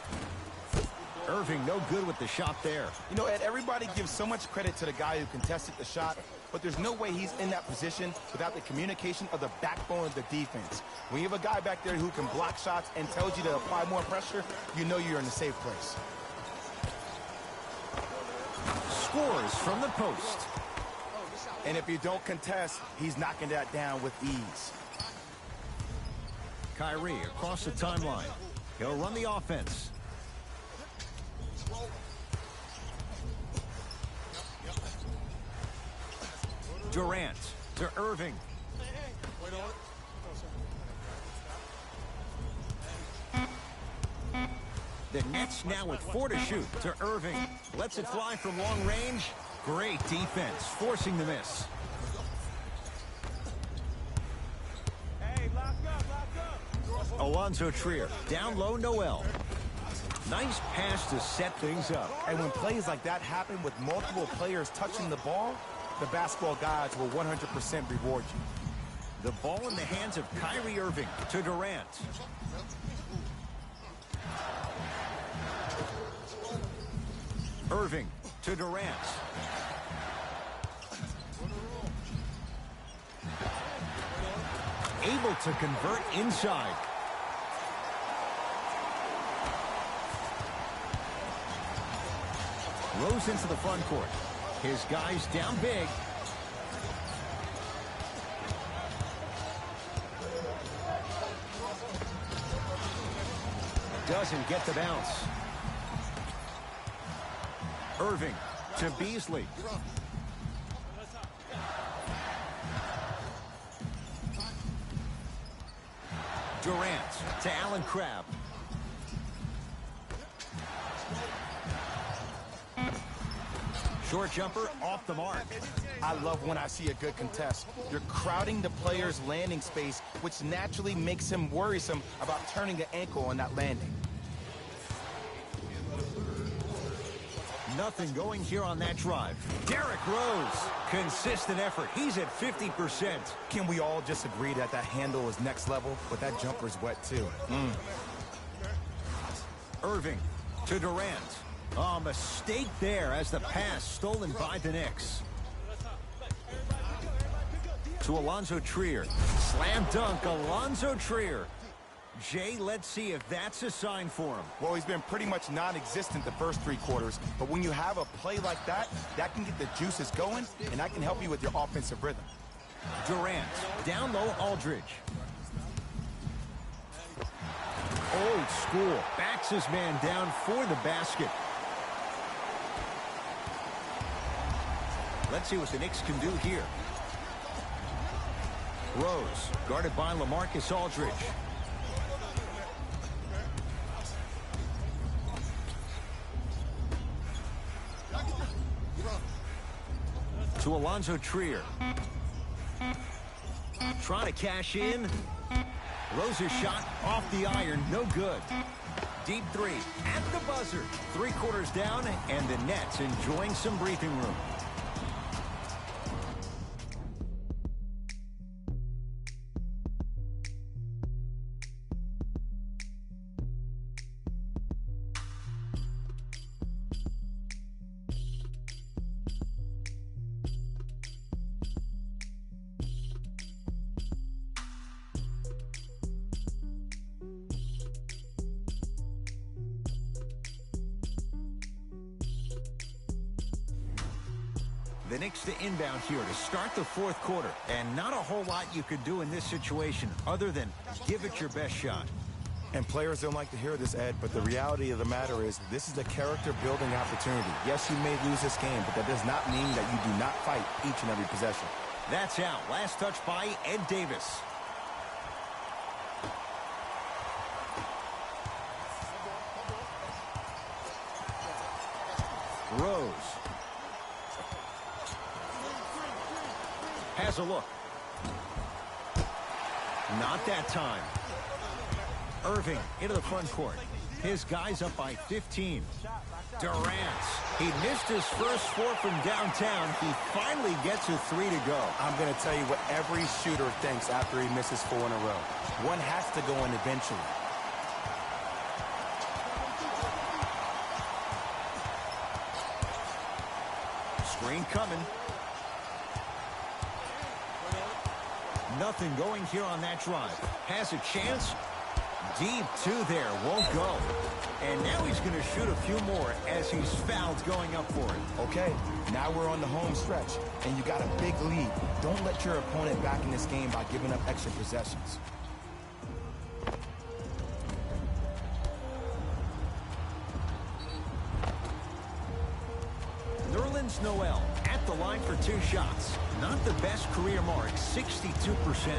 [SPEAKER 1] Irving no good with the shot there.
[SPEAKER 2] You know, Ed, everybody gives so much credit to the guy who contested the shot, but there's no way he's in that position without the communication of the backbone of the defense. When you have a guy back there who can block shots and tells you to apply more pressure, you know you're in a safe place.
[SPEAKER 1] Scores from the post.
[SPEAKER 2] And if you don't contest, he's knocking that down with ease.
[SPEAKER 1] Kyrie across the timeline. He'll run the offense. Durant to Irving. The Nets now with 4 to shoot to Irving. Lets it fly from long range. Great defense, forcing the miss. Alonzo Trier, down low, Noel. Nice pass to set things up.
[SPEAKER 2] And when plays like that happen with multiple players touching the ball, the basketball gods will 100% reward you.
[SPEAKER 1] The ball in the hands of Kyrie Irving to Durant. Irving to Durant. Able to convert inside. Rose into the front court. His guys down big. Doesn't get the bounce. Irving to Beasley. Durant to Allen Crabbe. Short jumper off the mark.
[SPEAKER 2] I love when I see a good contest. You're crowding the player's landing space, which naturally makes him worrisome about turning the ankle on that landing.
[SPEAKER 1] Nothing going here on that drive. Derrick Rose, consistent effort. He's at 50%.
[SPEAKER 2] Can we all just agree that that handle is next level, but that jumper's wet too?
[SPEAKER 1] Irving to Durant. Oh, mistake there as the pass stolen by the Knicks. To Alonzo Trier. Slam dunk, Alonzo Trier. Jay, let's see if that's a sign for him.
[SPEAKER 2] Well, he's been pretty much non-existent the first 3 quarters, but when you have a play like that, that can get the juices going, and that can help you with your offensive rhythm.
[SPEAKER 1] Durant, down low, Aldridge. Old school, backs his man down for the basket. Let's see what the Knicks can do here. Rose, guarded by LaMarcus Aldridge. To Alonzo Trier. Trying to cash in. Rose's shot off the iron, no good. Deep 3 at the buzzer. 3 quarters down, and the Nets enjoying some breathing room. The Knicks to inbound here to start the fourth quarter. And not a whole lot you could do in this situation other than give it your best shot.
[SPEAKER 2] And players don't like to hear this, Ed, but the reality of the matter is this is a character-building opportunity. Yes, you may lose this game, but that does not mean that you do not fight each and every possession.
[SPEAKER 1] That's out. Last touch by Ed Davis. Rose. Has a look. Not that time. Irving into the front court. His guy's up by 15. Durant. He missed his first four from downtown. He finally gets a three to go.
[SPEAKER 2] I'm going to tell you what every shooter thinks after he misses four in a row. One has to go in eventually.
[SPEAKER 1] Screen coming. Nothing going here on that drive. Has a chance. Deep two there. Won't go. And now he's going to shoot a few more as he's fouled going up for it.
[SPEAKER 2] Okay, now we're on the home stretch, and you got a big lead. Don't let your opponent back in this game by giving up extra possessions.
[SPEAKER 1] Nerlens Noel at the line for two shots. Not the best career mark, 62%.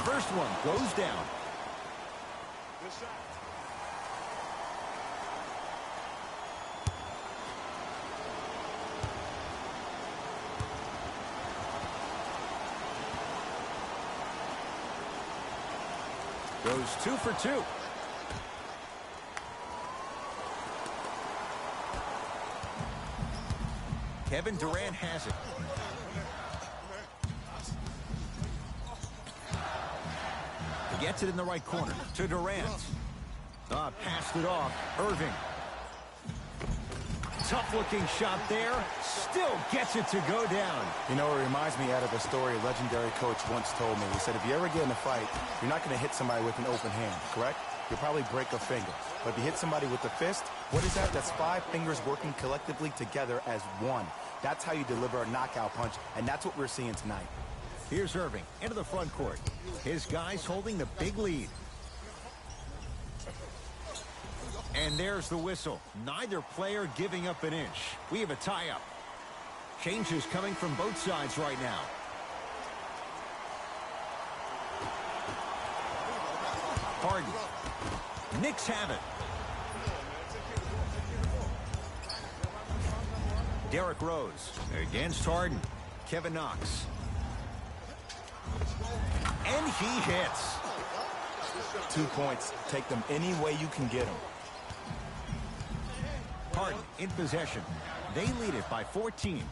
[SPEAKER 1] First one goes down.
[SPEAKER 4] Good shot.
[SPEAKER 1] Goes 2 for 2. Kevin Durant has it. Gets it in the right corner to Durant. Passed it off. Irving. Tough-looking shot there. Still gets it to go down.
[SPEAKER 2] You know, it reminds me out of a story a legendary coach once told me. He said, if you ever get in a fight, you're not going to hit somebody with an open hand, correct? You'll probably break a finger. But if you hit somebody with the fist, what is that? That's 5 fingers working collectively together as one. That's how you deliver a knockout punch, and that's what we're seeing tonight.
[SPEAKER 1] Here's Irving into the front court. His guys holding the big lead. And there's the whistle. Neither player giving up an inch. We have a tie-up. Changes coming from both sides right now. Harden. Knicks have it. Derrick Rose against Harden. Kevin Knox. And he hits.
[SPEAKER 2] 2 points. Take them any way you can get them.
[SPEAKER 1] Harden in possession. They lead it by 14.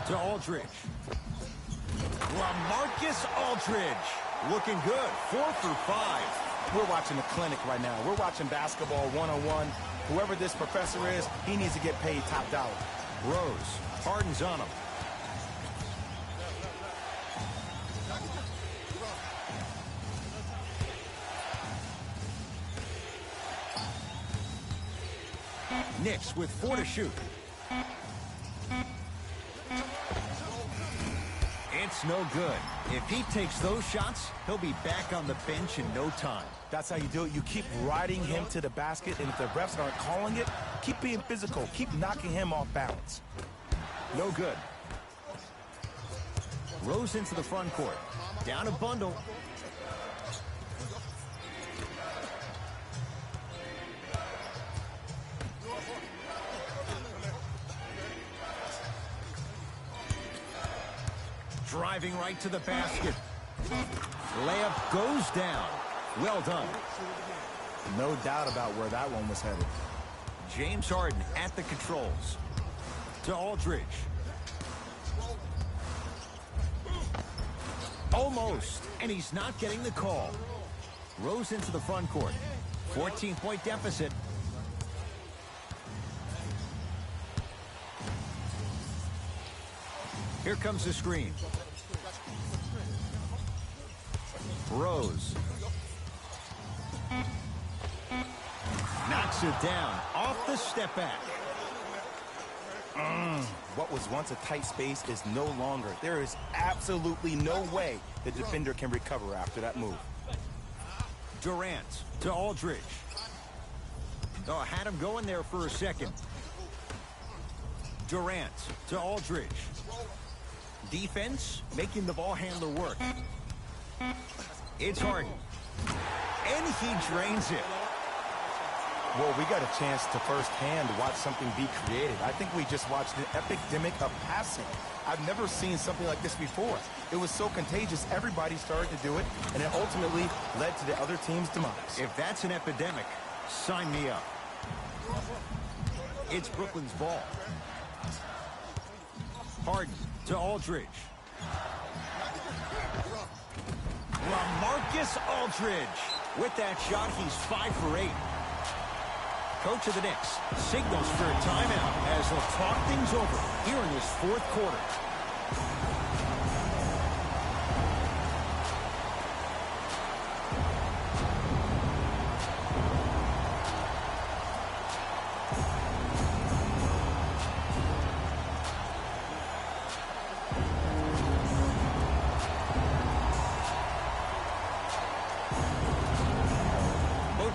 [SPEAKER 1] To Aldridge. LaMarcus Aldridge. Looking good. 4 for 5.
[SPEAKER 2] We're watching a clinic right now. We're watching basketball 101. Whoever this professor is, he needs to get paid top dollar.
[SPEAKER 1] Rose. Harden's on him. Knicks with 4 to shoot. It's no good. If he takes those shots, he'll be back on the bench in no time.
[SPEAKER 2] That's how you do it. You keep riding him to the basket, and if the refs aren't calling it, keep being physical. Keep knocking him off balance.
[SPEAKER 1] No good. Rose into the front court. Down a bundle. Driving right to the basket. Layup goes down. Well done.
[SPEAKER 2] No doubt about where that one was headed.
[SPEAKER 1] James Harden at the controls. To Aldridge. Almost. And he's not getting the call. Rose into the front court. 14-point deficit. Here comes the screen. Rose. Knocks it down off the step back.
[SPEAKER 2] What was once a tight space is no longer. There is absolutely no way the defender can recover after that move.
[SPEAKER 1] Durant to Aldridge. Oh, had him going there for a second. Durant to Aldridge. Defense making the ball handler work. It's Harden. And he drains it.
[SPEAKER 2] Well, we got a chance to firsthand watch something be created. I think we just watched an epidemic of passing. I've never seen something like this before. It was so contagious, everybody started to do it, and it ultimately led to the other team's demise.
[SPEAKER 1] If that's an epidemic, sign me up. It's Brooklyn's ball. Harden to Aldridge. LaMarcus Aldridge. With that shot, he's 5 for 8. Coach of the Knicks signals for a timeout as he'll talk things over here in this fourth quarter.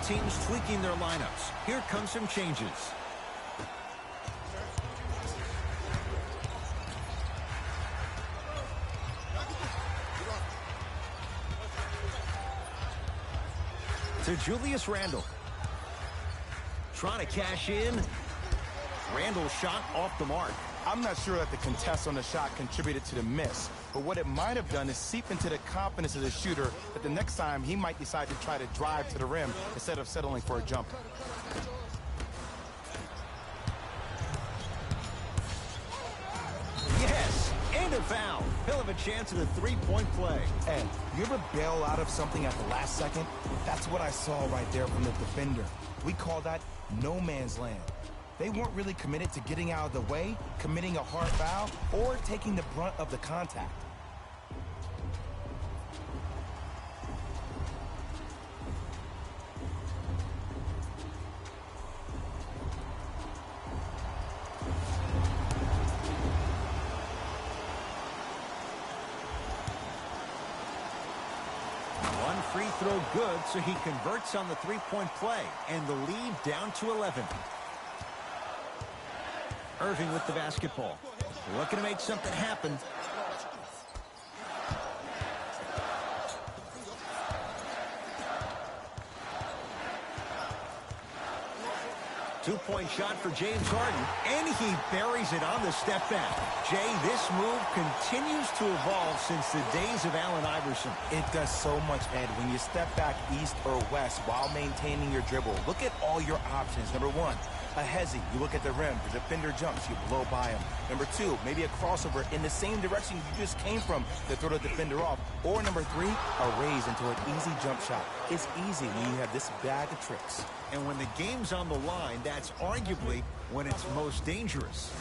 [SPEAKER 1] Teams tweaking their lineups. Here come some changes. To Julius Randle. Trying to cash in. Randle's shot off the mark.
[SPEAKER 2] I'm not sure that the contest on the shot contributed to the miss, but what it might have done is seep into the confidence of the shooter that the next time he might decide to try to drive to the rim instead of settling for a jumper.
[SPEAKER 1] Yes, and a foul. He'll have a chance at a three-point play.
[SPEAKER 2] And you ever bail out of something at the last second? That's what I saw right there from the defender. We call that no man's land. They weren't really committed to getting out of the way, committing a hard foul, or taking the brunt of the contact.
[SPEAKER 1] One free throw good, so he converts on the three-point play, and the lead down to 11. Irving with the basketball. Looking to make something happen. Two-point shot for James Harden, and he buries it on the step back. Jay, this move continues to evolve since the days of Allen Iverson.
[SPEAKER 2] It does so much, Ed. When you step back east or west while maintaining your dribble, look at all your options. Number one, a hezzy. You look at the rim. The defender jumps. You blow by him. Number two, maybe a crossover in the same direction you just came from to throw the defender off. Or number three, a raise into an easy jump shot. It's easy when you have this bag of tricks.
[SPEAKER 1] And when the game's on the line, that's arguably when it's most dangerous.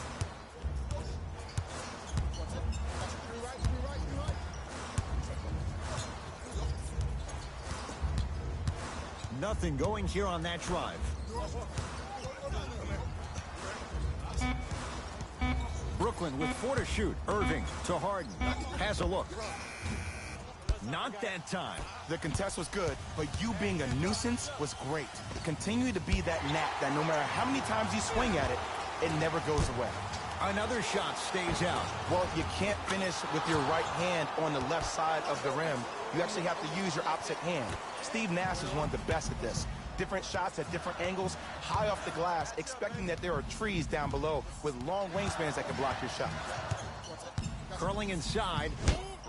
[SPEAKER 1] Nothing going here on that drive. Brooklyn with 4 to shoot. Irving to Harden. Has a look. Not that time.
[SPEAKER 2] The contest was good, but you being a nuisance was great. Continue to be that gnat that no matter how many times you swing at it, it never goes away.
[SPEAKER 1] Another shot stays out.
[SPEAKER 2] Well, you can't finish with your right hand on the left side of the rim. You actually have to use your opposite hand. Steve Nash is one of the best at this. Different shots at different angles, high off the glass, expecting that there are trees down below with long wingspans that can block your shot.
[SPEAKER 1] Curling inside.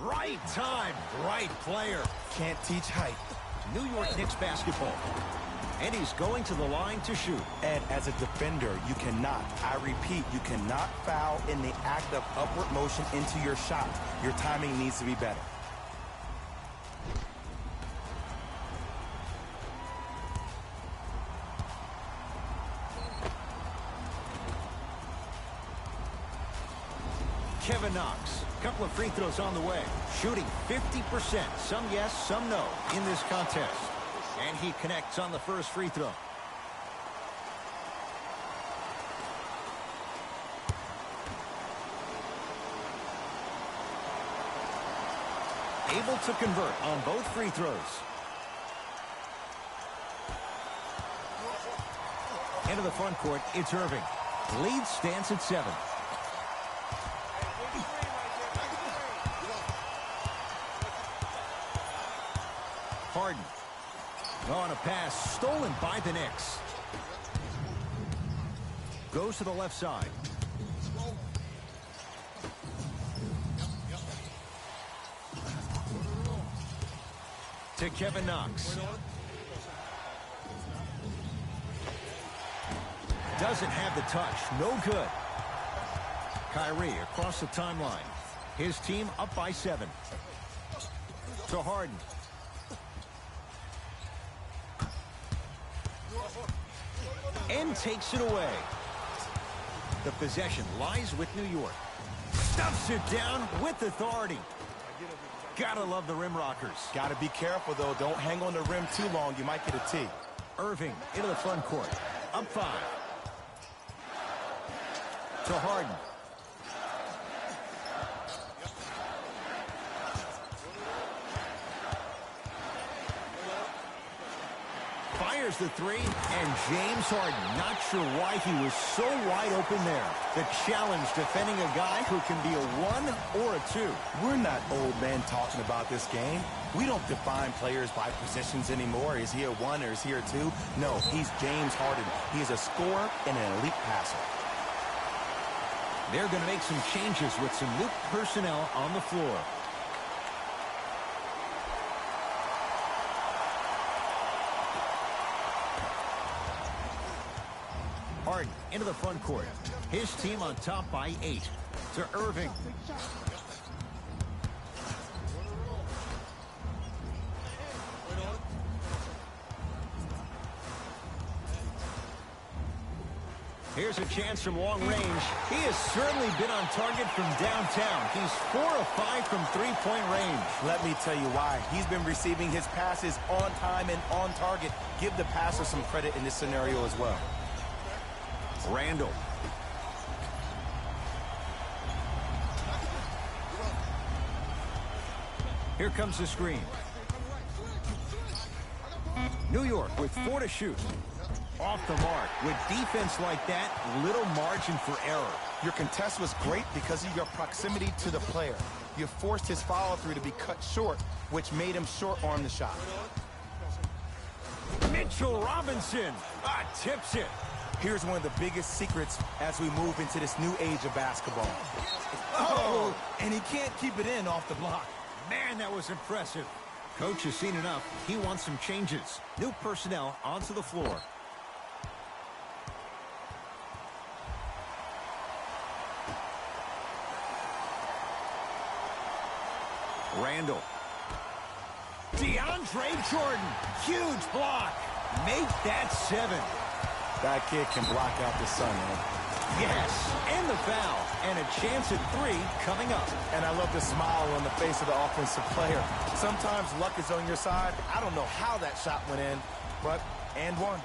[SPEAKER 1] Right time, right player.
[SPEAKER 2] Can't teach height.
[SPEAKER 1] New York Knicks basketball. And he's going to the line to shoot.
[SPEAKER 2] And as a defender, you cannot, I repeat, you cannot foul in the act of upward motion into your shot. Your timing needs to be better.
[SPEAKER 1] Kevin Knox. Couple of free throws on the way. Shooting 50%. Some yes, some no in this contest. And he connects on the first free throw. Able to convert on both free throws. Into the front court, it's Irving. Lead stands at 7. Harden. On a pass, stolen by the Knicks. Goes to the left side. To Kevin Knox. Doesn't have the touch. No good. Kyrie across the timeline. His team up by 7. To Harden. And takes it away. The possession lies with New York. Stuffs it down with authority. Gotta love the rim rockers.
[SPEAKER 2] Gotta be careful, though. Don't hang on the rim too long. You might get a tee.
[SPEAKER 1] Irving into the front court. Up 5. To Harden. Fires the 3, and James Harden, not sure why he was so wide open there. The challenge defending a guy who can be a 1 or a 2.
[SPEAKER 2] We're not old men talking about this game. We don't define players by positions anymore. Is he a 1 or is he a 2? No, he's James Harden. He is a scorer and an elite passer.
[SPEAKER 1] They're going to make some changes with some new personnel on the floor. Harden into the front court. His team on top by 8. To Irving. Here's a chance from long range. He has certainly been on target from downtown. He's 4 of 5 from three-point range.
[SPEAKER 2] Let me tell you why. He's been receiving his passes on time and on target. Give the passer some credit in this scenario as well.
[SPEAKER 1] Randall. Here comes the screen. New York with 4 to shoot. Off the mark. With defense like that, little margin for error.
[SPEAKER 2] Your contest was great because of your proximity to the player. You forced his follow-through to be cut short, which made him short-arm the shot.
[SPEAKER 1] Mitchell Robinson tips it.
[SPEAKER 2] Here's one of the biggest secrets as we move into this new age of basketball.
[SPEAKER 1] Oh,
[SPEAKER 2] and he can't keep it in off the block.
[SPEAKER 1] Man, that was impressive. Coach has seen enough. He wants some changes. New personnel onto the floor. Randall. DeAndre Jordan. Huge block. Make that 7.
[SPEAKER 2] That kid can block out the sun, man.
[SPEAKER 1] Yes, and the foul. And a chance at 3 coming up.
[SPEAKER 2] And I love the smile on the face of the offensive player. Sometimes luck is on your side. I don't know how that shot went in, but and one.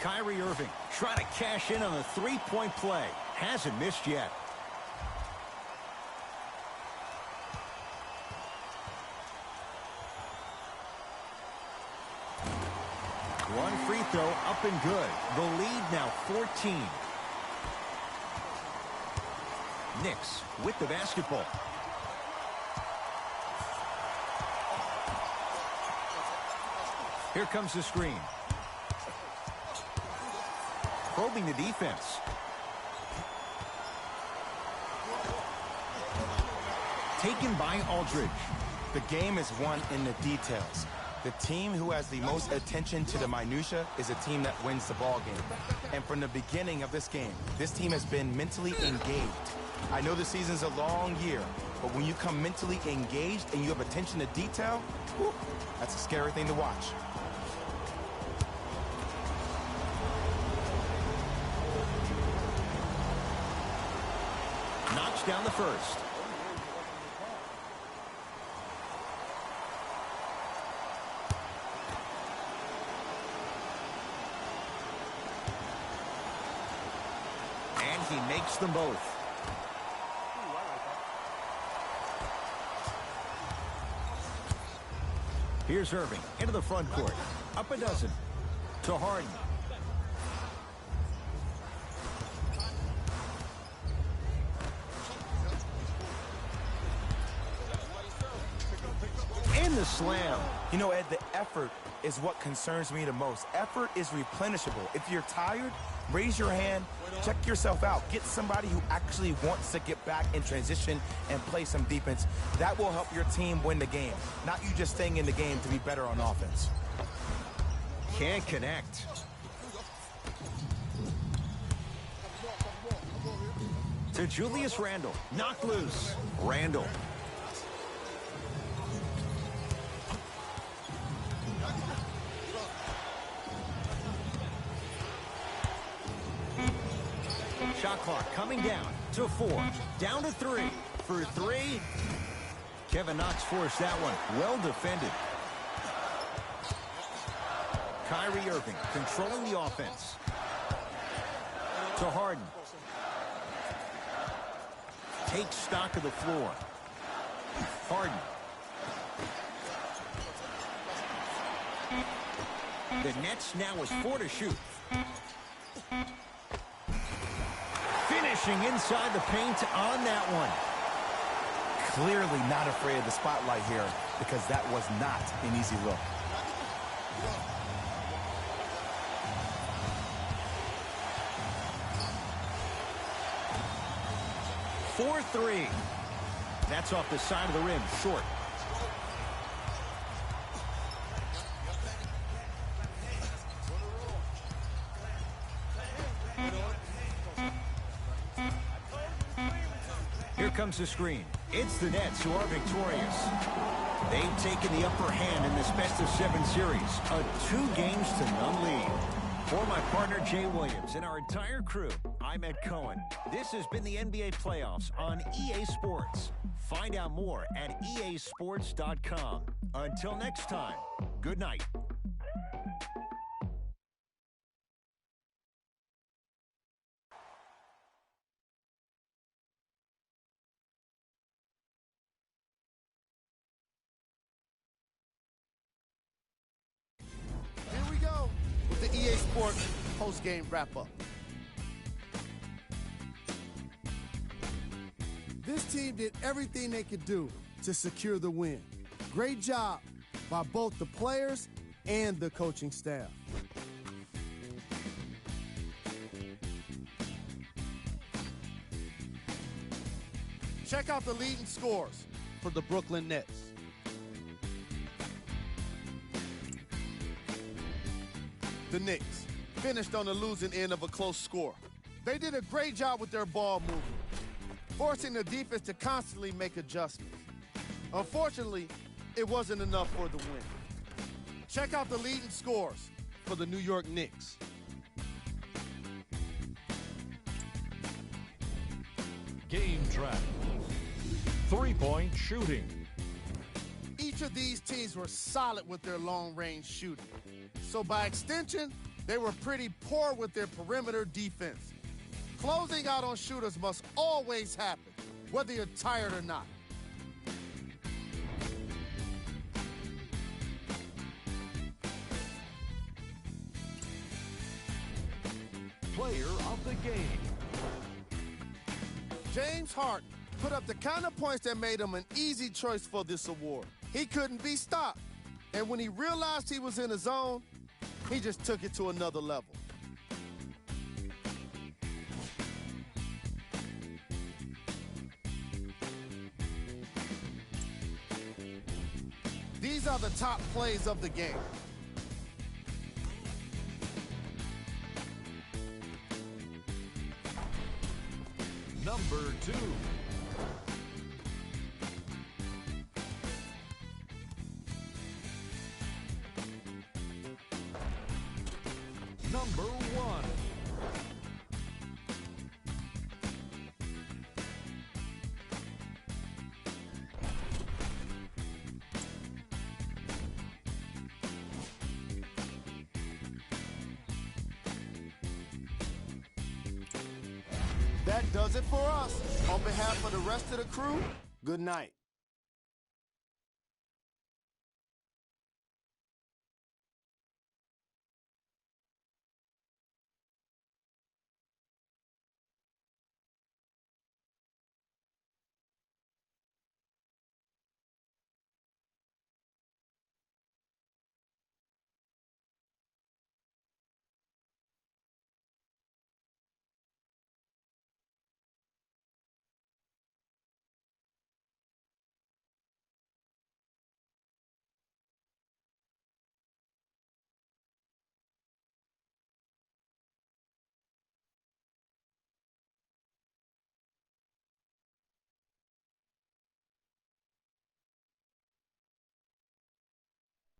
[SPEAKER 1] Kyrie Irving trying to cash in on a three-point play. Hasn't missed yet. One free throw up and good. The lead now 14. Knicks with the basketball. Here comes the screen. Probing the defense. Taken by Aldridge.
[SPEAKER 2] The game is won in the details. The team who has the most attention to the minutia is a team that wins the ball game. And from the beginning of this game, this team has been mentally engaged. I know the season's a long year, but when you come mentally engaged and you have attention to detail, whew, that's a scary thing to watch.
[SPEAKER 1] Knocks down the first. And he makes them both. Here's Irving into the front court. Up a dozen. To Harden. In the slam.
[SPEAKER 2] You know, Ed, the effort is what concerns me the most. Effort is replenishable. If you're tired, raise your hand, check yourself out. Get somebody who actually wants to get back in transition and play some defense. That will help your team win the game, not you just staying in the game to be better on offense.
[SPEAKER 1] Can't connect. To Julius Randle. Knocked loose. Randle. Shot clock coming down to 4. Down to 3. For 3. Kevin Knox forced that one. Well defended. Kyrie Irving controlling the offense. To Harden. Takes stock of the floor. Harden. The Nets now with 4 to shoot. Finishing inside the paint on that one.
[SPEAKER 2] Clearly not afraid of the spotlight here because that was not an easy look.
[SPEAKER 1] For 3. That's off the side of the rim, short. Here comes the screen. It's the Nets who are victorious. They've taken the upper hand in this best-of-7 series, a 2-games-to-none lead. For my partner, Jay Williams, and our entire crew, I'm Ed Cohen. This has been the NBA Playoffs on EA Sports. Find out more at easports.com. Until next time, good night.
[SPEAKER 5] Here we go with the EA Sports post-game wrap-up. This team did everything they could do to secure the win. Great job by both the players and the coaching staff. Check out the leading scores for the Brooklyn Nets. The Knicks finished on the losing end of a close score. They did a great job with their ball movement, forcing the defense to constantly make adjustments. Unfortunately, it wasn't enough for the win. Check out the leading scores for the New York Knicks.
[SPEAKER 6] Game track. 3-point shooting.
[SPEAKER 5] Each of these teams were solid with their long-range shooting. So by extension, they were pretty poor with their perimeter defense. Closing out on shooters must always happen, whether you're tired or not.
[SPEAKER 6] Player of the game.
[SPEAKER 5] James Harden put up the kind of points that made him an easy choice for this award. He couldn't be stopped. And when he realized he was in his zone, he just took it to another level. These are the top plays of the game.
[SPEAKER 6] Number 2. Number 1.
[SPEAKER 5] That does it for us. On behalf of the rest of the crew, good night.